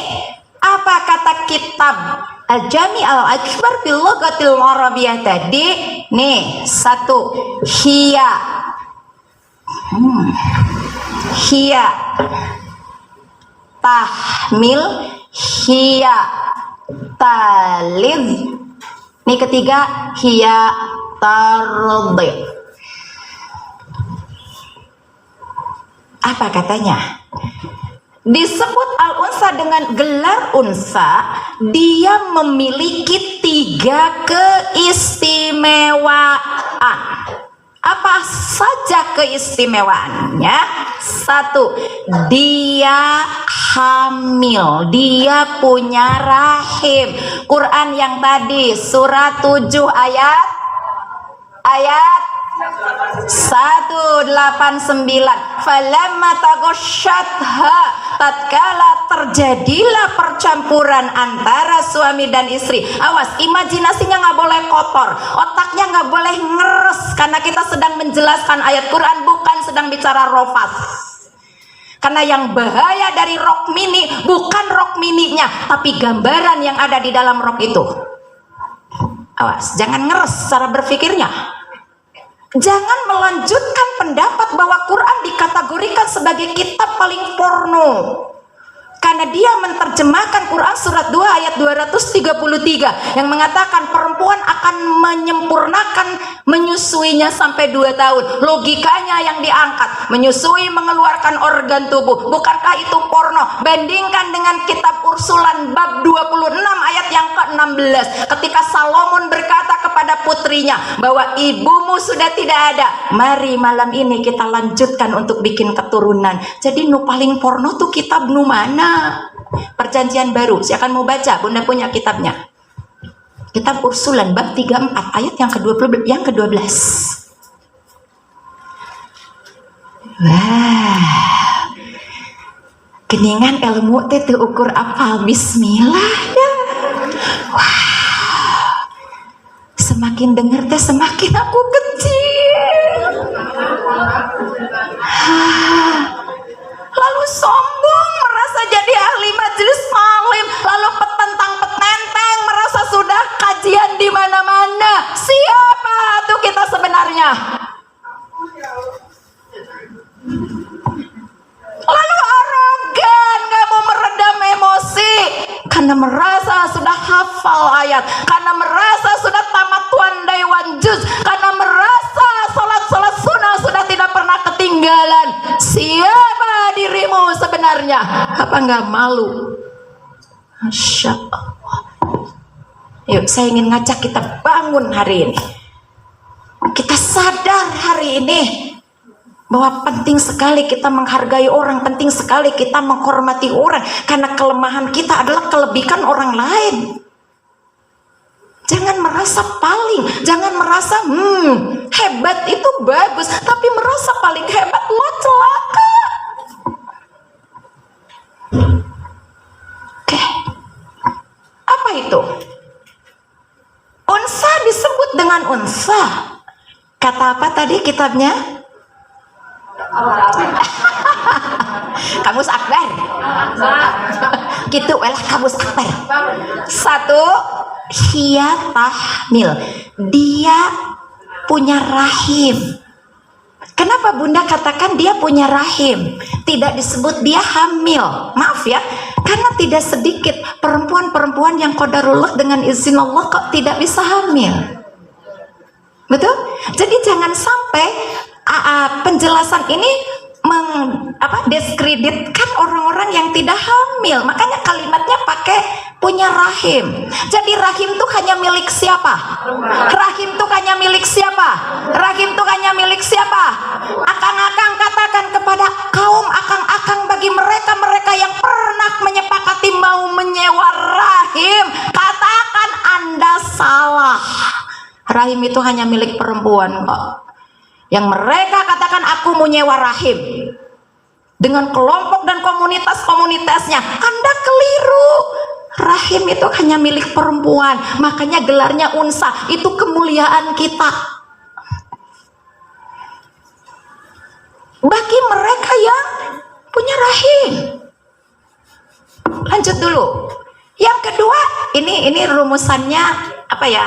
Apa kata kitab Al-Jami Al-Akbar fil Lughatil Arabiyah tadi? Nih, 1, hiya tahmil, hiya talid. Nih ketiga, hiya tardi. Apa katanya? Disebut al-unsa dengan gelar unsa, dia memiliki 3 keistimewaan. Apa saja keistimewaannya? Satu, dia hamil, dia punya rahim. Quran yang tadi surat 7 ayat 189, falamma taghashatha, tatkala terjadilah percampuran antara suami dan istri. Awas, imajinasinya nggak boleh kotor, otaknya nggak boleh ngeres, karena kita sedang menjelaskan ayat Quran, bukan sedang bicara rofas. Karena yang bahaya dari rok mini bukan rok mininya, tapi gambaran yang ada di dalam rok itu. Awas, jangan ngeres cara berpikirnya. Jangan melanjutkan pendapat bahwa Quran dikategorikan sebagai kitab paling porno, karena dia menerjemahkan Quran surat 2 ayat 233 yang mengatakan perempuan akan menyempurnakan menyusuinya sampai 2 tahun. Logikanya yang diangkat, menyusui mengeluarkan organ tubuh, bukankah itu porno? Bandingkan dengan kitab Ursulan bab 26 ayat yang ke-16, ketika Salomon berkata kepada putrinya bahwa ibumu sudah tidak ada, mari malam ini kita lanjutkan untuk bikin keturunan. Jadi nu paling porno tuh kitab nu mana? Perjanjian Baru. Silakan mau baca, Bunda punya kitabnya. Kitab Ursulan bab 34 ayat yang ke-12. Wah. Geningan ilmu teh teu ukur apal bismillah ya. Wah. Semakin denger teh semakin aku kecil. Lalu sombong merasa jadi ahli majelis malim, lalu petentang petenteng merasa sudah kajian di mana-mana. Siapa tuh kita sebenarnya? Lalu arogan, gak mau meredam emosi karena merasa sudah hafal ayat, karena merasa sudah tamat wandai wanjuz, karena merasa salat sunnah sudah tidak pernah ketinggalan. Siapa dirimu sebenarnya? Apa nggak malu? Masya Allah. Yuk, saya ingin ngajak kita bangun hari ini. Kita sadar hari ini bahwa penting sekali kita menghargai orang, penting sekali kita menghormati orang, karena kelemahan kita adalah kelebihan orang lain. Jangan merasa paling, jangan merasa hebat itu bagus, tapi merasa paling hebat lo celaka. Oke. Apa itu? Unsa disebut dengan unsa. Kata apa tadi kitabnya? Kamus Akbar. Gitu lah kamus Akbar. Satu, hiya tahmil, dia punya rahim. Kenapa Bunda katakan dia punya rahim? Tidak disebut dia hamil. Maaf ya, karena tidak sedikit perempuan-perempuan yang qadarullah dengan izin Allah kok tidak bisa hamil. Betul? Jadi jangan sampai penjelasan ini diskreditkan orang-orang yang tidak hamil. Makanya kalimatnya pakai punya rahim. Jadi rahim itu hanya milik siapa? Rahim itu hanya milik siapa? Rahim itu hanya milik siapa? Akang-akang katakan kepada kaum akang-akang, bagi mereka yang pernah menyepakati mau menyewa rahim, katakan Anda salah. Rahim itu hanya milik perempuan kok. Yang mereka katakan aku mau nyewa rahim dengan kelompok dan komunitas-komunitasnya, Anda keliru. Rahim itu hanya milik perempuan, makanya gelarnya unsa, itu kemuliaan kita. Bagi mereka yang punya rahim. Lanjut dulu. Yang kedua, ini rumusannya apa ya?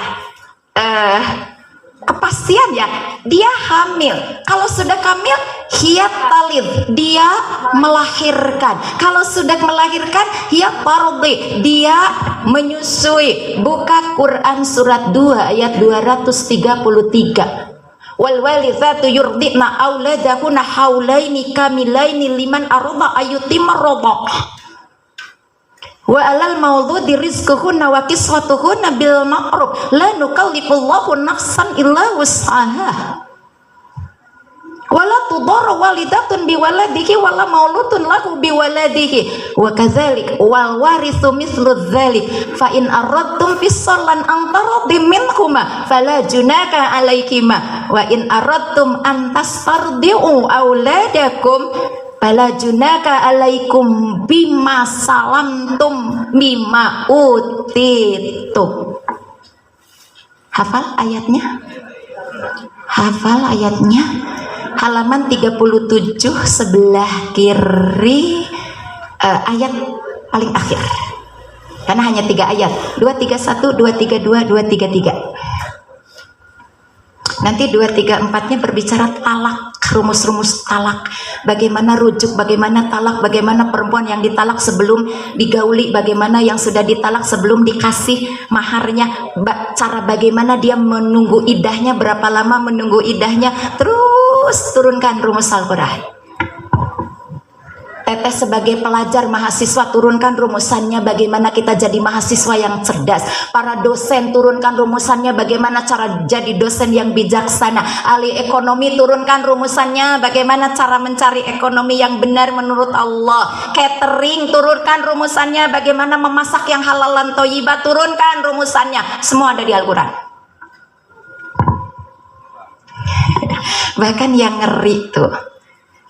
Kepastian ya, dia hamil. Kalau sudah hamil, hiya talid, dia melahirkan. Kalau sudah melahirkan, hiya tardi, dia menyusui. Buka Quran surat 2 ayat 233. Wal walidatu yurdina auladahunna haulaini kamilaini liman arada ayyutimma radha'ah. Wa alal maududi rizquhunna wa kiswatuhunna bil ma'ruf la nukallifullahu nafsan illa wus'aha. wala tudara walidatun biwaladihi wala mauludun lahu biwaladihi wa kadzalik wal warithu mithlu dzalik fa in aradtum fisalan antaradim minhuma fala junaka alaikima wa in aradtum an tastardiu auladakum fala junaka alaikum bima salamtum bima utitum. Hafal ayatnya? Hafal ayatnya? Halaman 37 sebelah kiri, ayat paling akhir. Karena hanya 3 ayat, 231, 232, 233. Nanti 234-nya berbicara talak, rumus-rumus talak, bagaimana rujuk, bagaimana talak, bagaimana perempuan yang ditalak sebelum digauli, bagaimana yang sudah ditalak sebelum dikasih maharnya, cara bagaimana dia menunggu idahnya, berapa lama menunggu idahnya. Terus turunkan rumus Al-Quran. Teteh sebagai pelajar mahasiswa turunkan rumusannya bagaimana kita jadi mahasiswa yang cerdas. Para dosen turunkan rumusannya bagaimana cara jadi dosen yang bijaksana. Ahli ekonomi turunkan rumusannya bagaimana cara mencari ekonomi yang benar menurut Allah. Catering turunkan rumusannya bagaimana memasak yang halal dan thayyibah, turunkan rumusannya. Semua ada di Al-Quran. Bahkan yang ngeri tuh,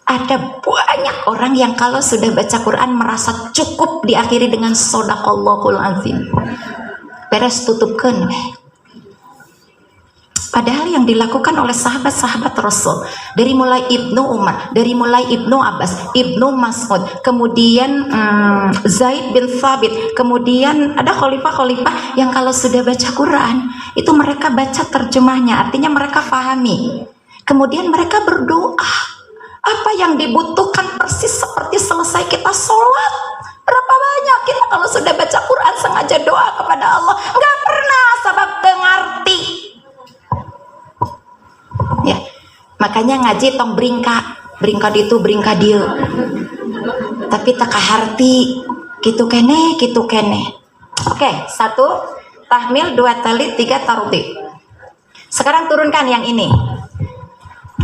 ada banyak orang yang kalau sudah baca Quran merasa cukup, diakhiri dengan sodaqallahul azim. Beres tutupkan. Padahal yang dilakukan oleh sahabat-sahabat Rasul, dari mulai Ibnu Umar, dari mulai Ibnu Abbas, Ibnu Mas'ud, kemudian Zaid bin Thabit, kemudian ada khalifah-khalifah yang kalau sudah baca Quran itu mereka baca terjemahnya, artinya mereka pahami. Kemudian mereka berdoa. Apa yang dibutuhkan persis seperti selesai kita sholat. Berapa banyak kita kalau sudah baca Quran sengaja doa kepada Allah, nggak pernah sabab tengarti. Ya, makanya ngaji tong beringka itu beringka dia. Tapi teka harti, gitu kene. Oke, 1 tahmil, 2 talit, 3 taruti. Sekarang turunkan yang ini.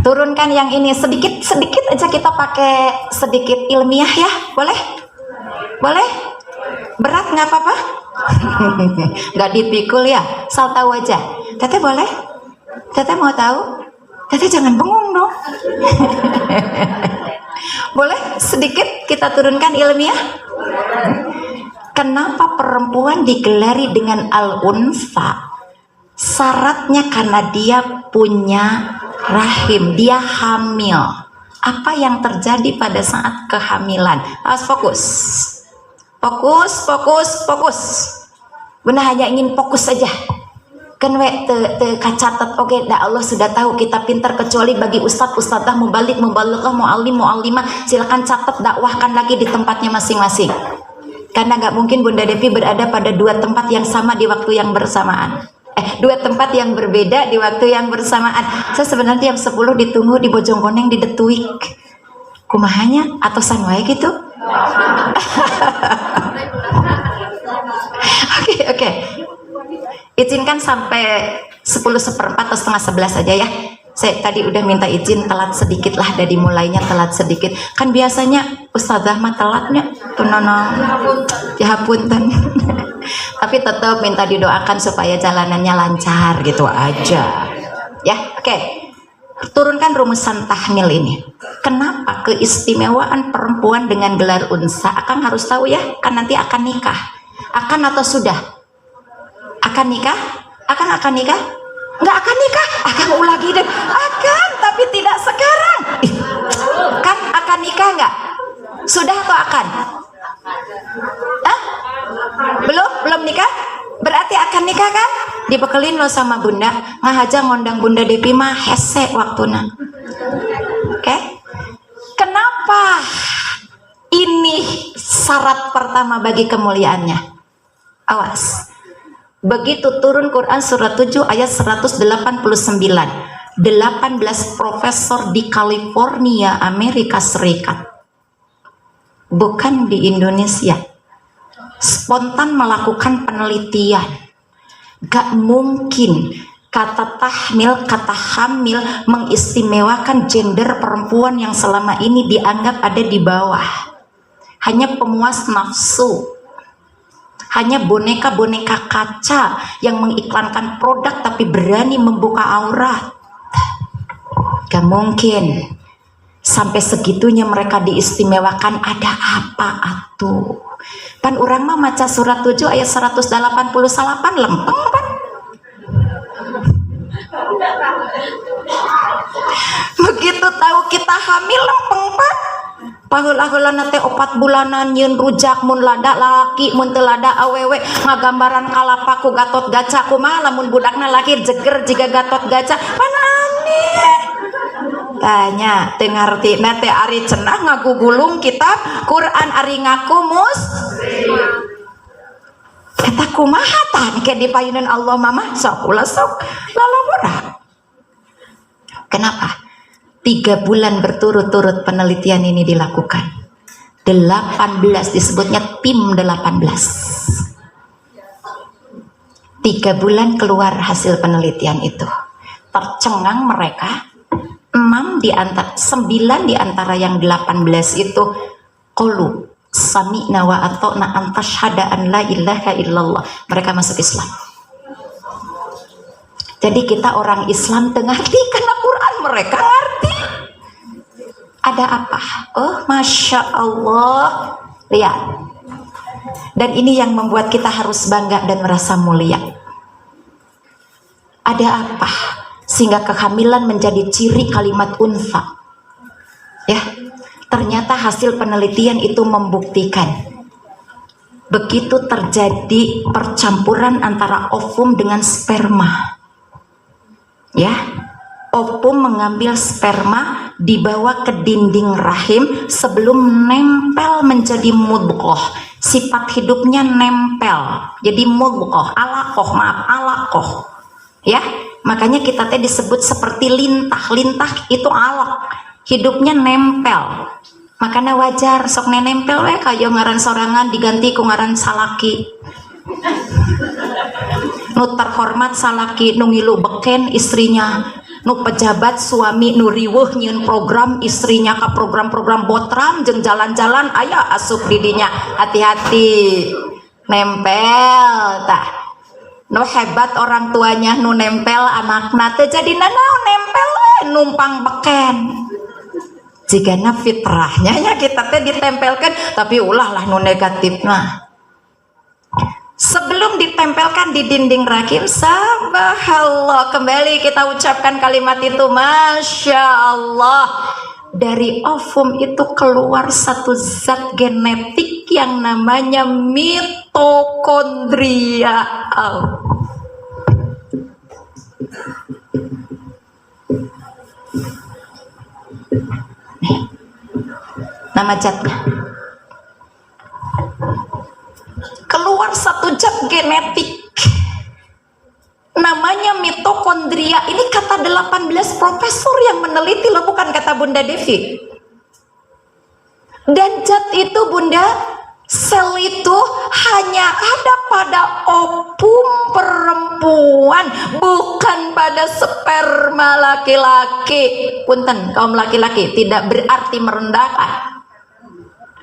Turunkan yang ini sedikit aja, kita pakai sedikit ilmiah ya, boleh? Boleh? Berat nggak apa-apa? Nggak dipikul ya, asal tahu aja. Teteh boleh? Teteh mau tahu? Teteh jangan bengong dong. Boleh sedikit kita turunkan ilmiah? Kenapa perempuan digelari dengan al-unsa? Syaratnya karena dia punya rahim, dia hamil. Apa yang terjadi pada saat kehamilan? Harus fokus. Bunda hanya ingin fokus saja. Kan kacatat, oke, dah Allah sudah tahu kita pintar, kecuali bagi ustadzah mubalik, mubaligah, muallim, muallimah, silakan catat, dakwahkan lagi di tempatnya masing-masing. Karena nggak mungkin Bunda Devi berada pada 2 tempat yang sama di waktu yang bersamaan. 2 tempat yang berbeda di waktu yang bersamaan. Saya sebenarnya jam 10 ditunggu di Bojongkoneng di Detuik. Kumahanya atau sanwai gitu. Oke. Izinkan sampai 10:15 atau setengah 11 aja ya. Saya tadi udah minta izin telat sedikit lah, dari mulainya telat sedikit. Kan biasanya ustazah mah telatnya tuh nonong. Ya punten. Tapi tetap minta didoakan supaya jalanannya lancar gitu aja. Ya, oke. Turunkan rumusan tahmil ini. Kenapa keistimewaan perempuan dengan gelar unsa? Akang harus tahu ya, kan nanti akan nikah. Akan atau sudah? Akan nikah? Akan nikah? Nggak akan nikah? Akan lagi deh. Akan, tapi tidak sekarang. Kan akan nikah nggak? Sudah atau akan? Belum nikah? Berarti akan nikah kan? Dibekelin lo sama Bunda, ngahaja ngondang Bunda Devi mah hese waktuna. Oke? Kenapa ini syarat pertama bagi kemuliaannya? Awas. Begitu turun Quran surat 7 ayat 189, 18 profesor di California, Amerika Serikat, bukan di Indonesia, spontan melakukan penelitian. Gak mungkin Kata tahmil, kata hamil mengistimewakan gender perempuan yang selama ini dianggap ada di bawah. Hanya pemuas nafsu, hanya boneka-boneka kaca yang mengiklankan produk tapi berani membuka aurat. Gak mungkin sampai segitunya mereka diistimewakan. Ada apa atuh? Pan urang mah maca surat 7 ayat 188 lempeng pan. Begitu tahu kita hamil lempeng pan. Paheula-heulana teh 4 bulanan nyeun rujak mun lada laki mun teu lada awewe ngagambaran kalapa ku Gatot Gaca kumaha lamun budakna laki jeger jiga Gatot Gaca pan aneh. Tanya teu ngartina teh ari cenah ngagugulung kitab Quran ari ngaku muslim. Eta kumaha tah ke dipayuneun Allah mama sok ulah sok lalabora. Kenapa? 3 bulan berturut-turut penelitian ini dilakukan. 18 disebutnya tim 18. 3 bulan keluar hasil penelitian itu. Tercengang mereka. 9 di antara yang 18 itu qalu sami'na wa ata'na an tashhada an la ilaha illallah. Mereka masuk Islam. Jadi kita orang Islam ngerti karena Quran, mereka ngerti. Ada apa? Oh, Masya Allah. Lihat. Dan ini yang membuat kita harus bangga dan merasa mulia. Ada apa? Sehingga kehamilan menjadi ciri kalimat unfa. Ya, ternyata hasil penelitian itu membuktikan begitu terjadi percampuran antara ovum dengan sperma, ya, ovum mengambil sperma dibawa ke dinding rahim sebelum nempel menjadi mudghah. Sifat hidupnya nempel, jadi mudghah, alaqah, ya. Makanya kita teh disebut seperti lintah itu alaq, hidupnya nempel. Makanya wajar sok nempel we kayo ngaran sorangan diganti ku ngaran salaki. Nu terhormat salaki, nu ngilu beken istrinya, nu pejabat suami nu riweuh nyieun program istrinya ka program-program botram jeung jalan-jalan aya asup didinya. Hati-hati nempel tah. Nu hebat orang tuanya nu nempel anakna teh jadi nanaon nempel numpang beken. Jigana fitrahnya ya kita teh ditempelkan, tapi ulah lah nu negatif mah. Sebelum ditempelkan di dinding rahim, subhanallah, kembali kita ucapkan kalimat itu, Masya Allah. Dari ovum itu keluar satu zat genetik yang namanya mitokondria. Nama zatnya. Keluar satu zat genetik namanya mitokondria. Ini kata 18 profesor yang meneliti loh, bukan kata Bunda Devi. Dan zat itu Bunda, sel itu hanya ada pada ovum perempuan, bukan pada sperma laki-laki. Punten kaum laki-laki, tidak berarti merendahkan.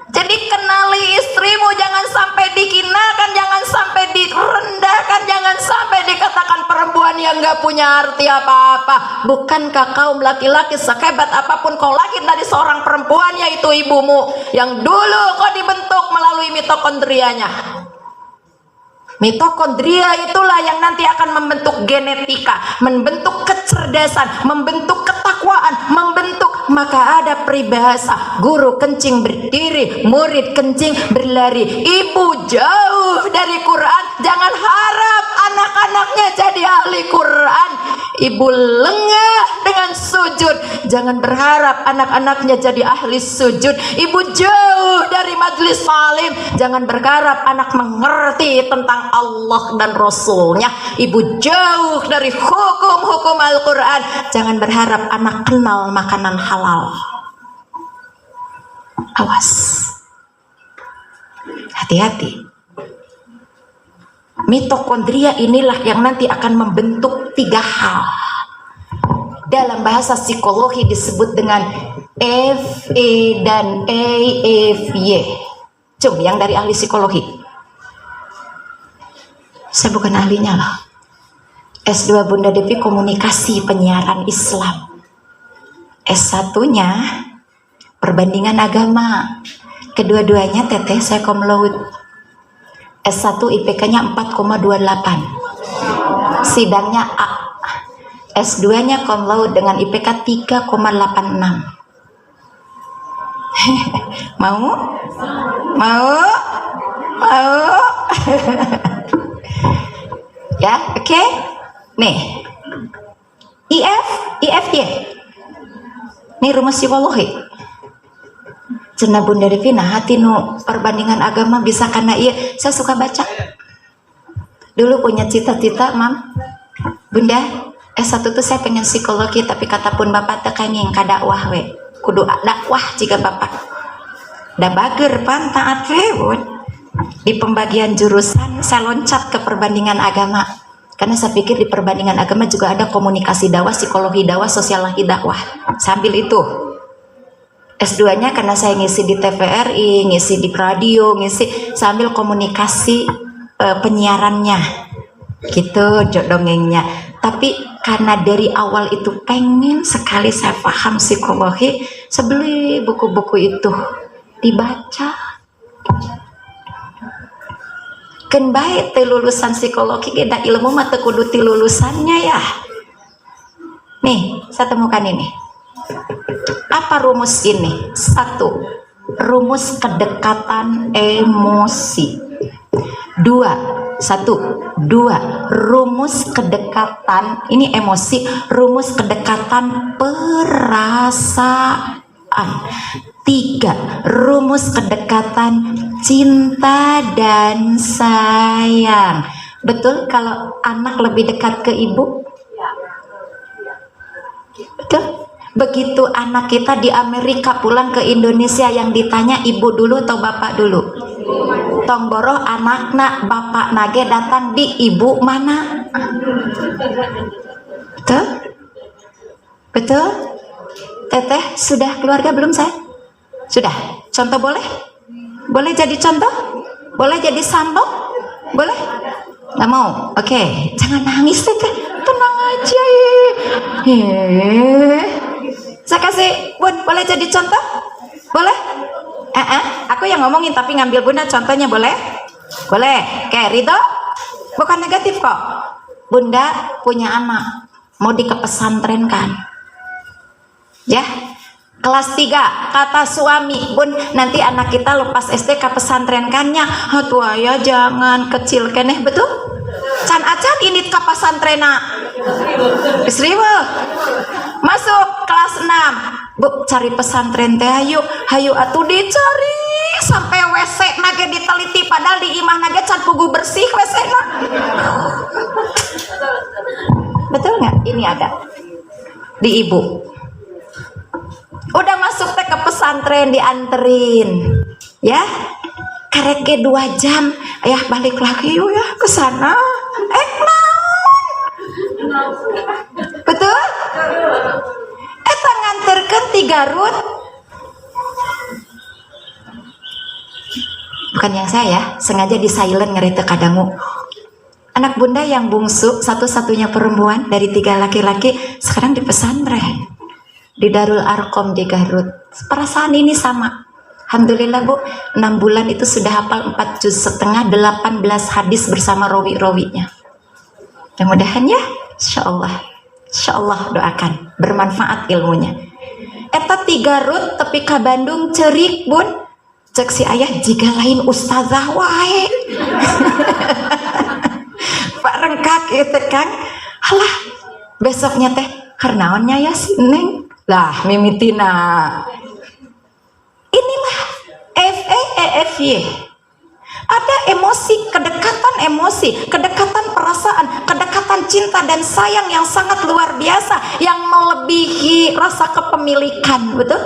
Jadi kenali istrimu, jangan sampai dihinakan, jangan sampai direndahkan, jangan sampai dikatakan perempuan yang gak punya arti apa-apa. Bukankah kaum laki-laki sehebat apapun kau lahir dari seorang perempuan, yaitu ibumu, yang dulu kau dibentuk melalui mitokondrianya. Mitokondria itulah yang nanti akan membentuk genetika, membentuk kecerdasan, membentuk ketakwaan, membentuk. Maka ada peribahasa, guru kencing berdiri, murid kencing berlari. Ibu jauh dari Quran, jangan harap anak-anaknya jadi ahli Quran. Ibu lengah dengan sujud, jangan berharap anak-anaknya jadi ahli sujud. Ibu jauh dari majelis salim, jangan berharap anak mengerti tentang Allah dan Rasulnya. Ibu jauh dari hukum-hukum Al-Quran, jangan berharap anak kenal makanan halal. Awas, hati-hati. Mitokondria inilah yang nanti akan membentuk 3 hal. Dalam bahasa psikologi disebut dengan F, E, dan A, F, Y. Coba yang dari ahli psikologi. Saya bukan ahlinya loh. S2 Bunda Devi komunikasi penyiaran Islam. S1-nya perbandingan agama. Kedua-duanya teteh saya cum laude. S1 IPK-nya 4,28. Sidangnya A. S2-nya cum laude dengan IPK 3,86. Mau? Ya, oke. Nih. IFY. Nih rumus psikologi. Cenah Bunda Devi nah hati nu perbandingan agama bisa karena iya saya suka baca. Dulu punya cita-cita, Mam. Bunda, S1 tuh saya pengen psikologi tapi kata pun Bapak tekenging ka dakwah we. Kudu dakwah jika Bapak. Da bager pan taat we. Di pembagian jurusan saya loncat ke perbandingan agama. Karena saya pikir di perbandingan agama juga ada komunikasi dakwah, psikologi dakwah, sosiologi dakwah. Sambil itu S2-nya karena saya ngisi di TVRI, ngisi di radio, ngisi sambil komunikasi penyiarannya. Gitu dongengnya. Tapi karena dari awal itu pengen sekali saya paham psikologi, saya beli buku-buku itu dibaca. Kan baik teh lulusan psikologi kita ilmu mah teu kudu ti lulusannya ya. Nih, saya temukan ini. Apa rumus ini? 1. Rumus kedekatan emosi. 2. Rumus kedekatan ini emosi, rumus kedekatan perasaan. 3. Rumus kedekatan cinta dan sayang. Betul kalau anak lebih dekat ke ibu? Betul? Begitu anak kita di Amerika pulang ke Indonesia yang ditanya ibu dulu atau bapak dulu? Tongboro anakna bapak nage datang di ibu mana? Betul? Betul? Teteh sudah keluarga belum saya? Sudah. Contoh boleh? Boleh jadi contoh? Boleh jadi sambo? Boleh? Nggak mau? Oke. Jangan nangis teteh. Tenang aja. Saya kasih Bun, boleh jadi contoh? Boleh? Aku yang ngomongin tapi ngambil Bunda contohnya boleh? Boleh. Oke, Ridho? Bukan negatif kok. Bunda punya anak mau di pesantren kan? Ya. Kelas 3 kata suami, Bun, nanti anak kita lepas SD ke pesantren kannya. Hatu ayah jangan kecil keneh, betul? Can acan ini ke pesantren Isriwe. Masuk kelas 6. Bu, cari pesantren teh hayu atuh dicari sampai WC nage diteliti padahal di imah nage can pugu bersih WC na. Betul nggak? Ini ada di ibu. Udah masuk teh ke pesantren dianterin, ya. Kareke 2 jam, ayah balik lagi yuk ya ke sana. Betul? Eta nganterkeun ti Garut. Bukan yang saya, sengaja di silent ngerite kadangu. Anak Bunda yang bungsu, satu-satunya perempuan dari 3 laki-laki, sekarang di pesantren. Di Darul Arkom di Garut. Perasaan ini sama. Alhamdulillah Bu, 6 bulan itu sudah hafal 4 juz setengah, 18 hadis bersama rawi-rawinya. Mudah-mudahan ya, insya Allah doakan bermanfaat ilmunya. Eta ti Garut tepi ka Bandung cerik Bun, cek si ayah jika lain ustazah wae. Pak rengkak itu kan, halah besoknya teh karnaonnya ya si Neng. Lah mimitina. Inilah FEFY. Ada emosi, kedekatan perasaan, kedekatan cinta dan sayang yang sangat luar biasa, yang melebihi rasa kepemilikan, betul?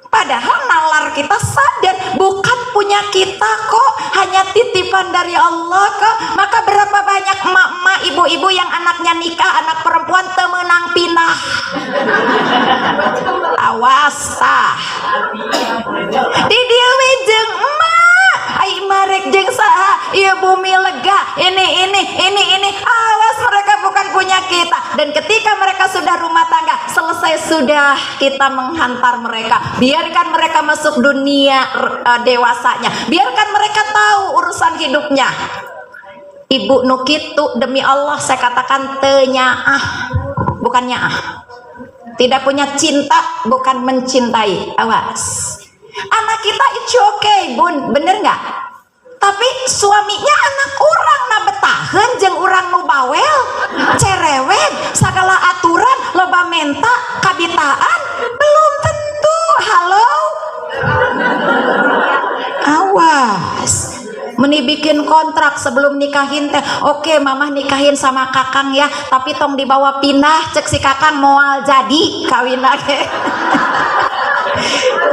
Pak Padahal nalar kita sadar bukan punya kita kok, hanya titipan dari Allah kok. Maka berapa banyak emak-emak, ibu-ibu yang anaknya nikah, anak perempuan temenang pinah. Awas tah. Di dieu jeung emak, ai marek jeung saha, ieu bumi lega, ini. Awas, mereka bukan punya kita. Dan ketika mereka sudah rumah tangga, selesai sudah kita menghantar mereka. Biarkan mereka masuk dunia dewasanya. Biarkan mereka tahu urusan hidupnya. Ibu nukitu, demi Allah saya katakan tenyaah, bukan nyaah. Tidak punya cinta, bukan mencintai. Awas. Anak kita it's okay, bun, bener nggak? Tapi suaminya anak orang na betahan jeung urang nu bawel, cerewet, segala aturan, loba menta, kabitaan, belum tentu. Halo? Awas. Meni bikin kontrak sebelum nikahin teh. Oke, mamah nikahin sama kakang ya, tapi tong dibawa pindah, cek si kakang moal jadi kawin lagi.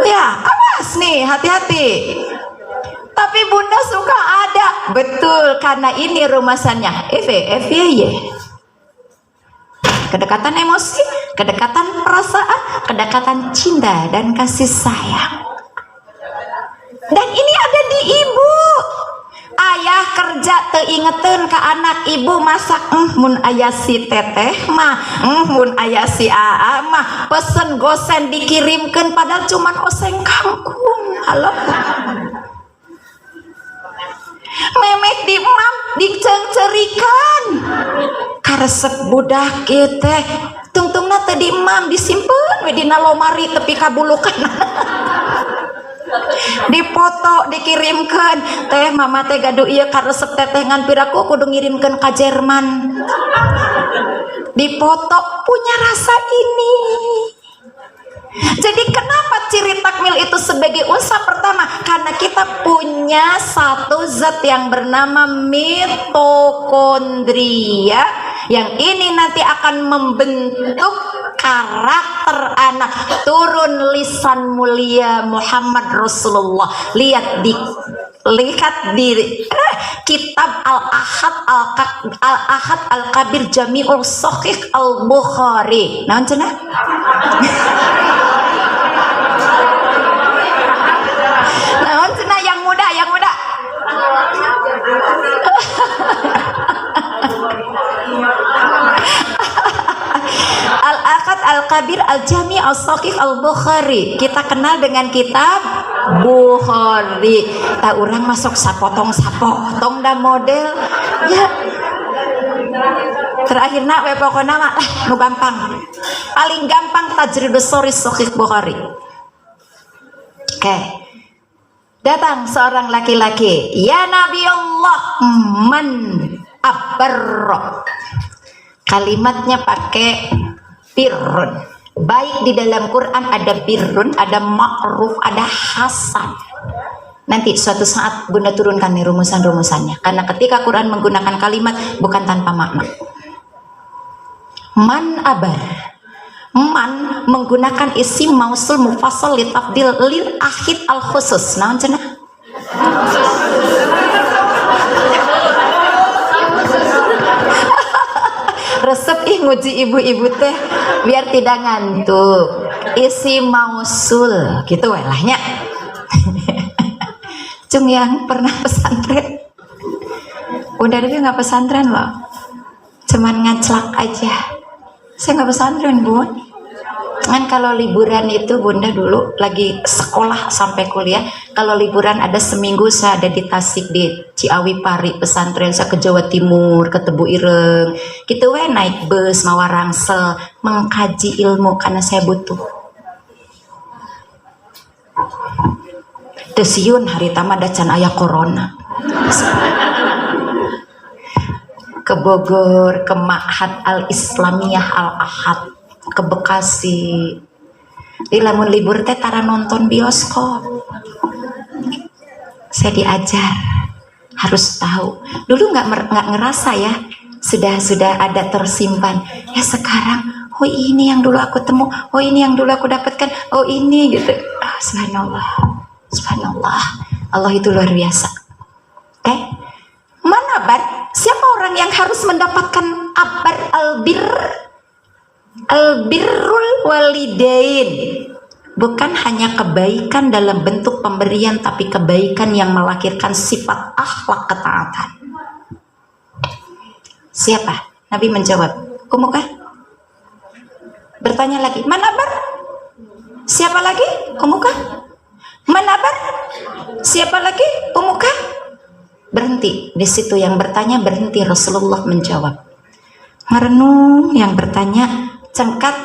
Ya, awas nih, hati-hati. Tapi bunda suka ada, betul, karena ini rumasannya FYY. Kedekatan emosi, kedekatan perasaan, kedekatan cinta dan kasih sayang. Dan ini ada di ibu. Ayah kerja teingetin ke anak, ibu masak mun aya si teteh mah, mun aya si aa mah pesen gosen dikirimkan, padahal cuman oseng kangkung. Halo. Memek di mam diceng-cerikan karesep budak ieu teh tungtungna teh di mam disimpen we dina lomari tepi kabulukan. Dipoto dikirimkan, teh mama teh gaduh ieu karesep teteh ngan piraku kudu ngirimkeun ka Jerman. Dipoto punya rasa ini. Jadi kenapa ciri takmil itu sebagai unsa? Pertama, karena kita punya satu zat yang bernama mitokondria, yang ini nanti akan membentuk karakter anak. Turun lisan mulia Muhammad Rasulullah. Lihat di kitab Al-Ahad Al-Kabir Jami'ul Sahih Al-Bukhari. Naon cenah? Naon cenah yang muda? Al-Ahad Al-Kabir Al-Jami' Al-Sahih Al-Bukhari. Kita kenal dengan kitab Bukhari. Tak orang masuk sapotong dah model ya. Terakhir nak we pokona mah nu gampang. Paling gampang tajridus sharis Sahih Bukhari. Oke. Datang seorang laki-laki, ya Nabi Allah, man abarra. Kalimatnya pakai birrun. Baik di dalam Quran ada birrun, ada ma'ruf, ada hasan. Nanti suatu saat Bunda turunkan nih rumusan-rumusannya. Karena ketika Quran menggunakan kalimat bukan tanpa makna. Man abar. Man menggunakan isim mausul mufassal li tafdil lil akhid al khusus. Naon cenah? Resep nguji ibu-ibu teh biar tidak ngantuk. Isi mausul gitu welahnya. Cung yang pernah pesantren, udah dia nggak pesantren loh, cuman ngaclak aja. Saya nggak pesantren bun. Kan kalau liburan itu bunda dulu lagi sekolah sampai kuliah, kalau liburan ada seminggu saya ada di Tasik, di Ciawi Pari pesantren, saya ke Jawa Timur, ke Tebu Ireng gitu we, naik bus mawa rangsel mengkaji ilmu karena saya butuh. Tesiun hari tama dacan aya corona. Ke Bogor, ke Ma'had Al-Islamiyah Al-Ahad, ke Bekasi. Di lamun libur teh tara nonton bioskop. Saya diajar harus tahu. Dulu nggak ngerasa ya, sudah ada tersimpan. Ya sekarang oh ini yang dulu aku temu, oh ini yang dulu aku dapatkan, oh ini gitu. Subhanallah, subhanallah, Allah itu luar biasa. Oke, manabar, siapa orang yang harus mendapatkan abar albirrul walidain, bukan hanya kebaikan dalam bentuk pemberian, tapi kebaikan yang melahirkan sifat akhlak ketaatan. Siapa? Nabi menjawab, Umuka. Bertanya lagi, manabar? Siapa lagi? Umuka. Manabar? Siapa lagi? Umuka. Berhenti. Di situ yang bertanya berhenti. Rasulullah menjawab. Merenung yang bertanya, cengkat.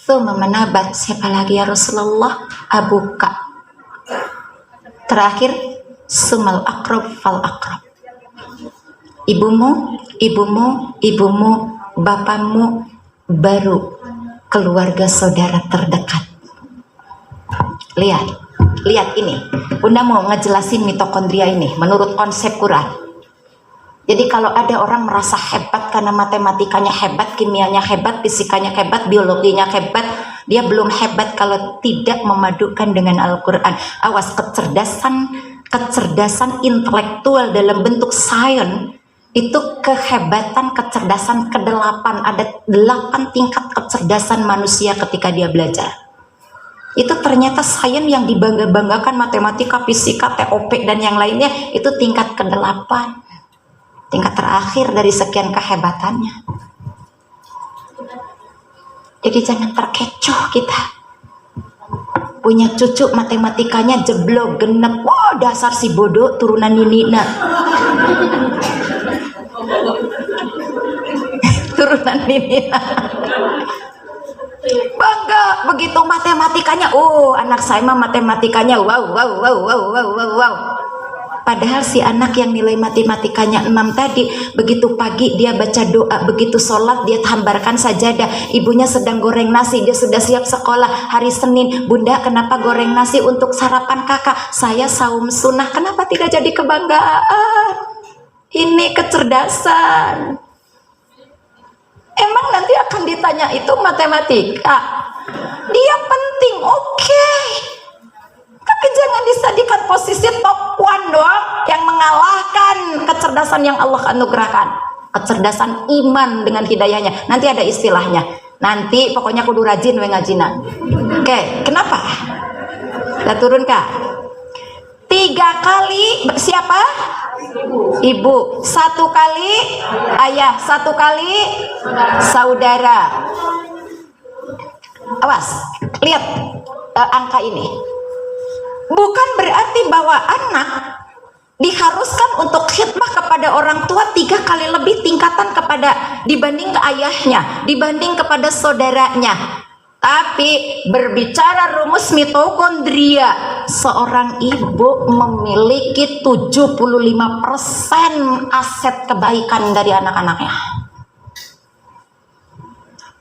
Thumma manabar. Siapa lagi ya Rasulullah? Abuka. Terakhir, sumal akrab fal akrab. Ibumu, bapamu, baru keluarga saudara terdekat. Lihat ini. Bunda mau ngejelasin mitokondria ini menurut konsep Quran. Jadi kalau ada orang merasa hebat karena matematikanya hebat, kimianya hebat, fisikanya hebat, biologinya hebat, dia belum hebat kalau tidak memadukan dengan Al-Quran. Awas, kecerdasan intelektual dalam bentuk sains itu kehebatan kecerdasan ke-8. Ada 8 tingkat kecerdasan manusia ketika dia belajar. Itu ternyata sains yang dibangga-banggakan, matematika, fisika, TOP dan yang lainnya, itu tingkat ke-8. Tingkat terakhir dari sekian kehebatannya. Jadi jangan terkecoh kita. Punya cucu matematikanya jeblok, genep. Wah, dasar si bodoh turunan Nina. Turunan Nina. Bangga begitu matematikanya. Oh, anak saya mah matematikanya wow. Padahal si anak yang nilai matematikanya 6 tadi, begitu pagi dia baca doa, begitu sholat dia hambarkan sajadah, ibunya sedang goreng nasi, dia sudah siap sekolah hari Senin. Bunda, kenapa goreng nasi untuk sarapan kakak? Saya saum sunnah. Kenapa tidak jadi kebanggaan? Ini kecerdasan. Emang nanti akan ditanya itu matematika, dia penting, oke. Tapi jangan disadikan posisi top 1 doang yang mengalahkan kecerdasan yang Allah anugerahkan. Kecerdasan iman dengan hidayahnya. Nanti ada istilahnya. Nanti pokoknya kudu rajin we ngajina. Oke, kenapa? Kita turun kah? 3 kali siapa? Ibu. 1 kali ayah. 1 kali saudara. Awas, lihat angka ini. Bukan berarti bahwa anak diharuskan untuk khidmah kepada orang tua 3 kali lebih tingkatan kepada dibanding ke ayahnya, dibanding kepada saudaranya. Tapi berbicara rumus mitokondria, seorang ibu memiliki 75% aset kebaikan dari anak-anaknya.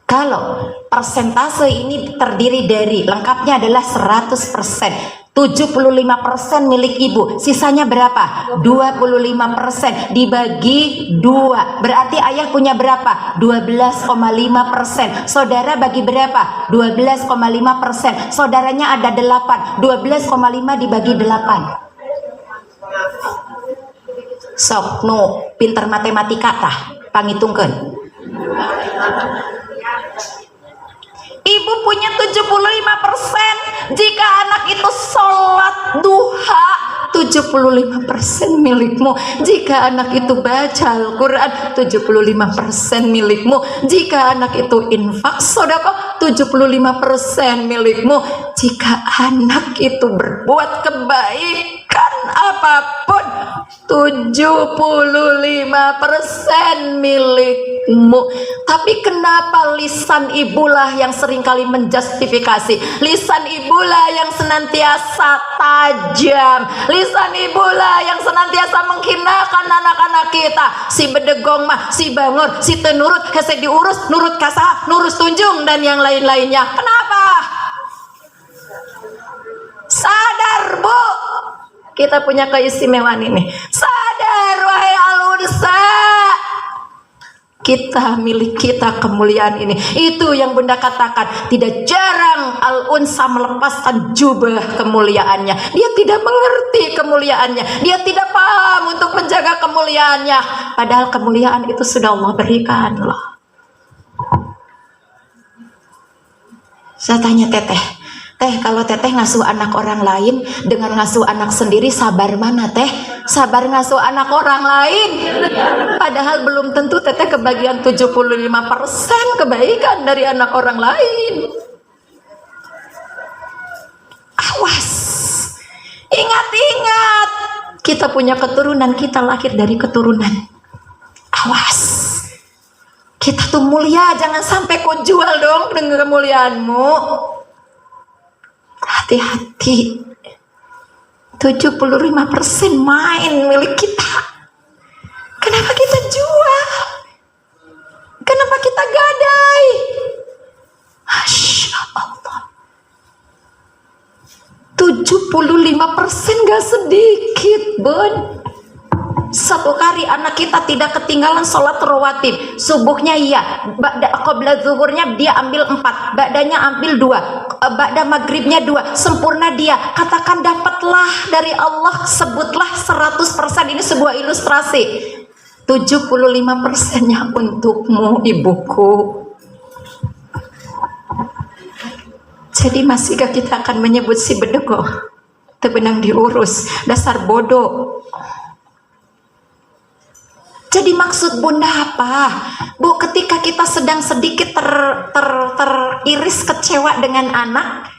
Kalau persentase ini terdiri dari, lengkapnya adalah 100%. 75% milik ibu, sisanya berapa? 25% dibagi 2, berarti ayah punya berapa? 12,5%. Saudara bagi berapa? 12,5%. Saudaranya ada 8, 12,5 dibagi 8. Sok nu pinter matematika tah pangitungkeun. Ibu punya 75%. Jika anak itu sholat duha, 75% milikmu. Jika anak itu baca Al-Quran, 75% milikmu. Jika anak itu infak sedekah, 75% milikmu. Jika anak itu berbuat kebaikan apapun, 75% milikmu. Tapi kenapa lisan ibulah yang seringkali menjustifikasi? Lisan ibulah yang senantiasa tajam. Lisan ibulah yang senantiasa menghinakan anak-anak kita. Si bedegong mah, si bangor, si tenurut, hese diurus, nurut kasah, nurus tunjung dan yang lain-lainnya. Kenapa? Sadar, Bu. Kita punya keistimewaan ini. Sadar, wahai al-unsa. kita, milik kita kemuliaan ini. Itu yang Bunda katakan, tidak jarang al-unsa melepaskan jubah kemuliaannya. Dia tidak mengerti kemuliaannya, dia tidak paham untuk menjaga kemuliaannya, padahal kemuliaan itu sudah Allah berikan loh. Saya tanya Teteh, kalau Teteh ngasuh anak orang lain dengan ngasuh anak sendiri, sabar mana Teh? Sabar ngasuh anak orang lain, padahal belum tentu Teteh kebagian 75% kebaikan dari anak orang lain. Awas, ingat-ingat, kita punya keturunan, kita lahir dari keturunan. Awas, kita tuh mulia, jangan sampai kau jual dong dengan kemuliaanmu. Hati-hati, 75% main milik kita. Kenapa kita jual? Kenapa kita gadai? Masya Allah, 75% gak sedikit, Bun. Satu hari anak kita tidak ketinggalan sholat rawatib. Subuhnya iya, qabla zuhurnya dia ambil 4, ba'danya ambil 2, ba'da maghribnya 2, sempurna dia. Katakan dapatlah dari Allah, sebutlah 100%. Ini sebuah ilustrasi. 75%-nya untukmu, ibuku. Jadi masihkah kita akan menyebut si bedego tebenang diurus, dasar bodoh? Jadi maksud Bunda apa? Bu, ketika kita sedang sedikit teriris kecewa dengan anak,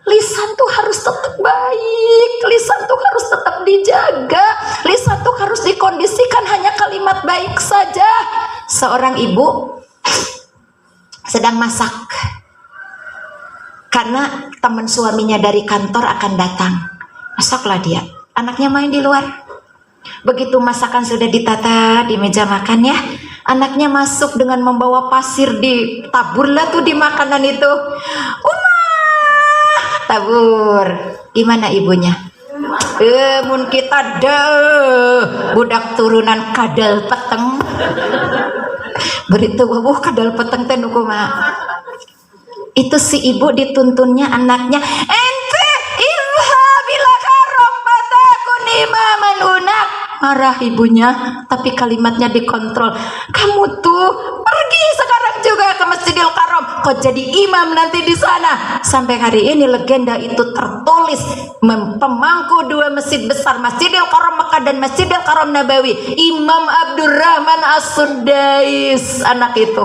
lisan tuh harus tetap baik, lisan tuh harus tetap dijaga, lisan tuh harus dikondisikan hanya kalimat baik saja. Seorang ibu sedang masak, karena teman suaminya dari kantor akan datang. Masaklah dia, anaknya main di luar. Begitu masakan sudah ditata di meja makan ya, anaknya masuk dengan membawa pasir, ditaburlah tuh di makanan itu. Tabur. Gimana ibunya? Mun kita budak turunan kadal peteng. Beritahu kadal peteng teh nu kumaha. Itu si ibu dituntunnya anaknya, ente ilha karom batakun imaman unak. Marah ibunya, tapi kalimatnya dikontrol. Kamu tuh pergi sekarang juga ke Masjidil Haram, kau jadi imam nanti di sana. Sampai hari ini legenda itu tertulis, pemangku 2 masjid besar, Masjidil Haram Mekah dan Masjidil Haram Nabawi, Imam Abdurrahman As-Sudais, anak itu.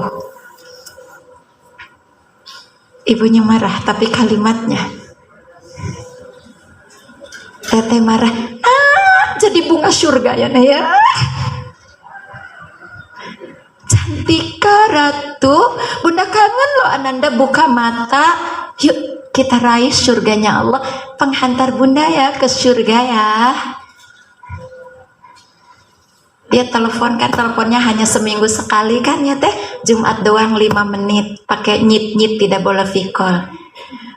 Ibunya marah, tapi kalimatnya, Teteh marah, jadi bunga surga ya Nah ya. Cantika Ratu, Bunda kangen loh Ananda, buka mata, yuk kita raih surganya Allah. Penghantar Bunda ya ke surga ya. Dia teleponnya hanya seminggu sekali kan ya Teh, Jumat doang 5 menit, pakai nyit-nyit, tidak boleh vikol.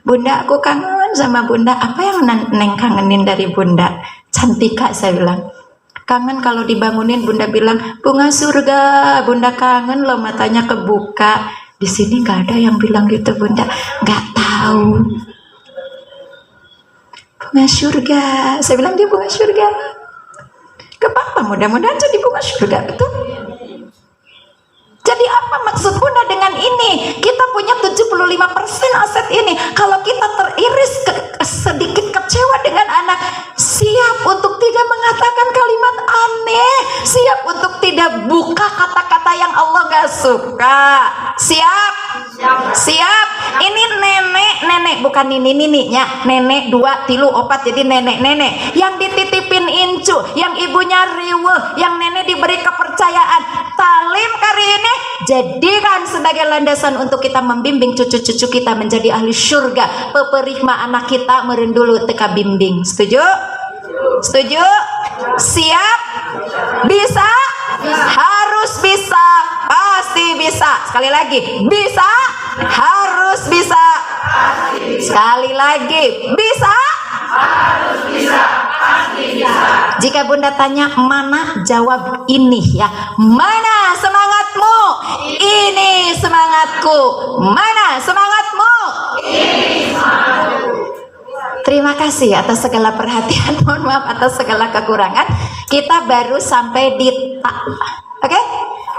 Bunda, aku kangen sama Bunda. Apa yang Neng kangenin dari Bunda? Cantika, saya bilang. Kangen kalau dibangunin Bunda bilang bunga surga. Bunda kangen loh, matanya kebuka. Di sini nggak ada yang bilang gitu Bunda. Nggak tahu. Bunga surga. Saya bilang dia bunga surga. Ke Papa, mudah-mudahan jadi bunga surga, betul? Jadi apa maksud Bunda dengan ini? Kita punya 75% aset ini. Kalau kita teriris sedikit kecewa dengan anak, siap untuk tidak mengatakan kalimat aneh, siap untuk tidak buka kata-kata yang Allah gak suka. Siap? Siap. Ini nenek bukan nini-nininya. Nenek 2, 3, 4 jadi nenek. Yang dititipin incu, yang ibunya riweuh, yang nenek diberi kepercayaan. Talim kali ini jadikan sebagai landasan untuk kita membimbing cucu-cucu kita menjadi ahli surga. Peperihma anak kita merendulu teka bimbing. Setuju? Setuju? Siap? Bisa? Harus bisa. Pasti bisa. Sekali lagi, bisa? Harus bisa. Sekali lagi, bisa? Harus bisa. Pasti bisa. Jika Bunda tanya mana, jawab ini ya. Mana semangatmu? Ini semangatku. Mana semangatmu? Ini semangatku. Terima kasih atas segala perhatian. Mohon maaf atas segala kekurangan. Kita baru sampai di tak. Oke?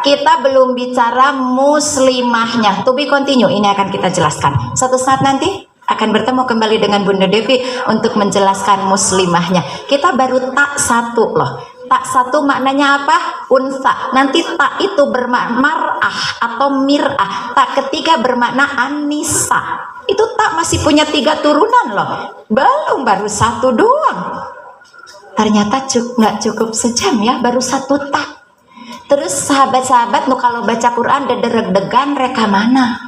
Kita belum bicara muslimahnya. To be continue. Ini akan kita jelaskan. Suatu saat nanti akan bertemu kembali dengan Bunda Devi untuk menjelaskan muslimahnya. Kita baru tak satu loh. Tak satu maknanya apa? Unsa. Nanti tak itu bermakna mar'ah atau mir'ah. Tak ketiga bermakna anisa. Itu tak masih punya 3 turunan loh. Belum, baru 1 doang. Ternyata nggak cukup sejam ya, baru 1 tak. Terus sahabat-sahabat, kalau baca Quran deg-degan reka mana?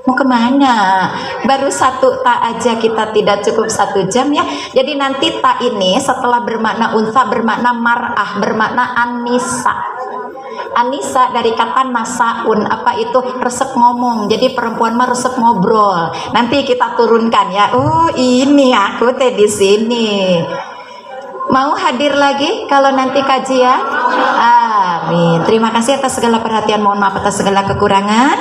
Mau kemana? Baru 1 tak aja kita tidak cukup 1 jam ya. Jadi nanti tak ini setelah bermakna unsa bermakna mar'ah, bermakna anisa. Anisa dari kata nasaun, apa itu? Resep ngomong. Jadi perempuan mah resep ngobrol. Nanti kita turunkan ya. Oh ini aku teh di sini. Mau hadir lagi kalau nanti kajian? Amin. Terima kasih atas segala perhatian. Mohon maaf atas segala kekurangan.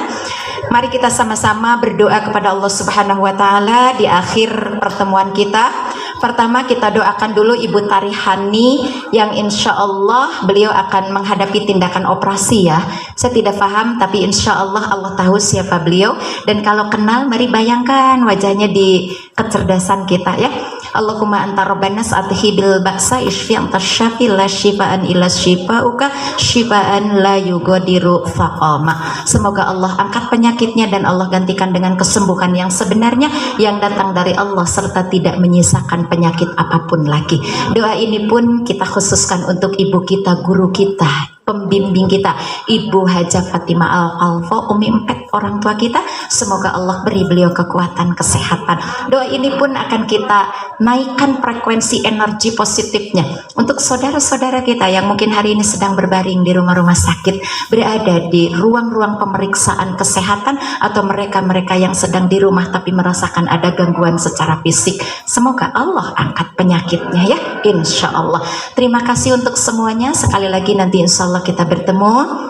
Mari kita sama-sama berdoa kepada Allah Subhanahu wa taala di akhir pertemuan kita. Pertama kita doakan dulu Ibu Tarihani yang insya Allah beliau akan menghadapi tindakan operasi ya. Saya tidak paham tapi insya Allah Allah tahu siapa beliau. Dan kalau kenal mari bayangkan wajahnya di kecerdasan kita ya. Allahumma anta rabbana sa'atihi bil ba'sa isfi anta syafi la syifaan illa syifauka syifaan la yugadiru faqama. Semoga Allah angkat penyakitnya dan Allah gantikan dengan kesembuhan yang sebenarnya yang datang dari Allah serta tidak menyisakan penyakit apapun lagi. Doa ini pun kita khususkan untuk ibu kita, guru kita, pembimbing kita, Ibu Hajah Fatimah Al-Alfa, Umi Empet, orang tua kita. Semoga Allah beri beliau kekuatan, kesehatan. Doa ini pun akan kita naikkan frekuensi energi positifnya untuk saudara-saudara kita yang mungkin hari ini sedang berbaring di rumah-rumah sakit, berada di ruang-ruang pemeriksaan kesehatan, atau mereka-mereka yang sedang di rumah tapi merasakan ada gangguan secara fisik. Semoga Allah angkat penyakitnya ya, insya Allah. Terima kasih untuk semuanya. Sekali lagi nanti insya Allah kita bertemu.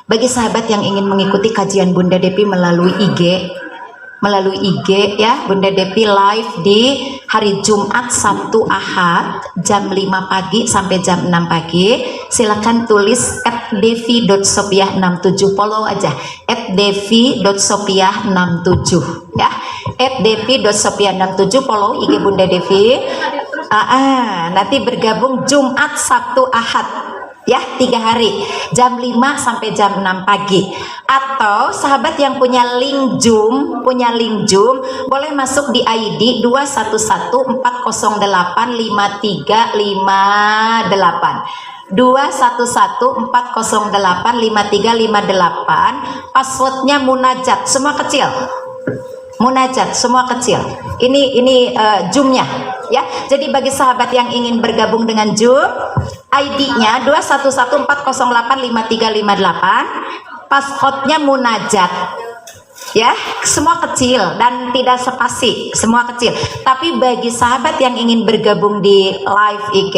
Bagi sahabat yang ingin mengikuti kajian Bunda Devi melalui IG ya, Bunda Devi live di hari Jumat, Sabtu, Ahad jam 5 pagi sampai jam 6 pagi. Silakan tulis @devi.sopiah67, follow aja @devi.sopiah67 ya, @devi.sopiah67, follow IG Bunda Devi. Nanti bergabung Jumat, Sabtu, Ahad ya, 3 hari jam 5 sampai jam 6 pagi. Atau sahabat yang punya link Zoom boleh masuk di ID 211408538 211408538. Passwordnya munajat semua kecil. Munajat semua kecil. Ini Zoom-nya ya. Jadi bagi sahabat yang ingin bergabung dengan Zoom, ID-nya 211408538, passwordnya munajat ya, semua kecil dan tidak spasi, semua kecil. Tapi bagi sahabat yang ingin bergabung di live IG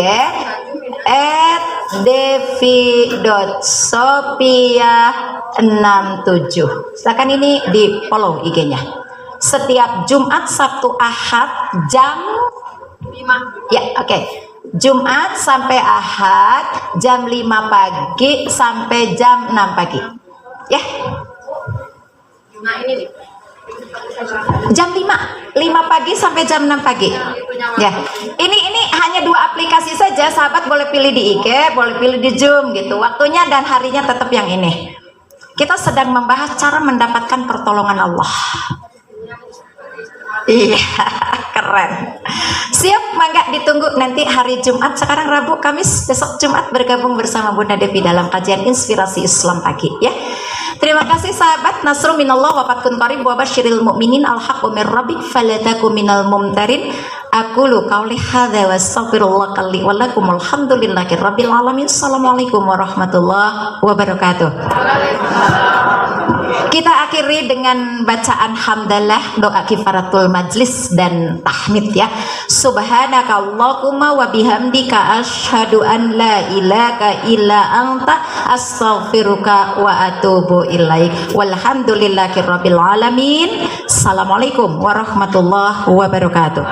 @devi.sopiah67, silakan ini di follow IG-nya. Setiap Jumat, Sabtu, Ahad jam 5 ya, oke. Jumat sampai Ahad jam 5 pagi sampai jam 6 pagi ya. Jam 5 pagi sampai jam 6 pagi ya. Ini hanya 2 aplikasi saja, sahabat boleh pilih di IG, boleh pilih di Zoom gitu. Waktunya dan harinya tetap yang ini. Kita sedang membahas cara mendapatkan pertolongan Allah. Iya, keren. Siap, mangga ditunggu nanti hari Jumat. Sekarang Rabu, Kamis, besok Jumat bergabung bersama Bunda Devi dalam kajian Inspirasi Islam pagi ya. Terima kasih sahabat. Nasrul minallah wa fathun qarib wa basyiril mu'minin al-haqqu mir rabbik fala takum minal mumtarin. Aqulu qauli hadza wa astaghfirullah li wa lakum alhamdulillahi rabbil alamin. Assalamualaikum warahmatullahi wabarakatuh. Kita akhiri dengan bacaan hamdalah, doa kifaratul majlis dan tahmid ya. Subhanakallahumma wa bihamdika asyhadu an la ilaha illa anta astaghfiruka wa atubu ilaik. Walhamdulillahirabbil alamin. Assalamualaikum warahmatullahi wabarakatuh.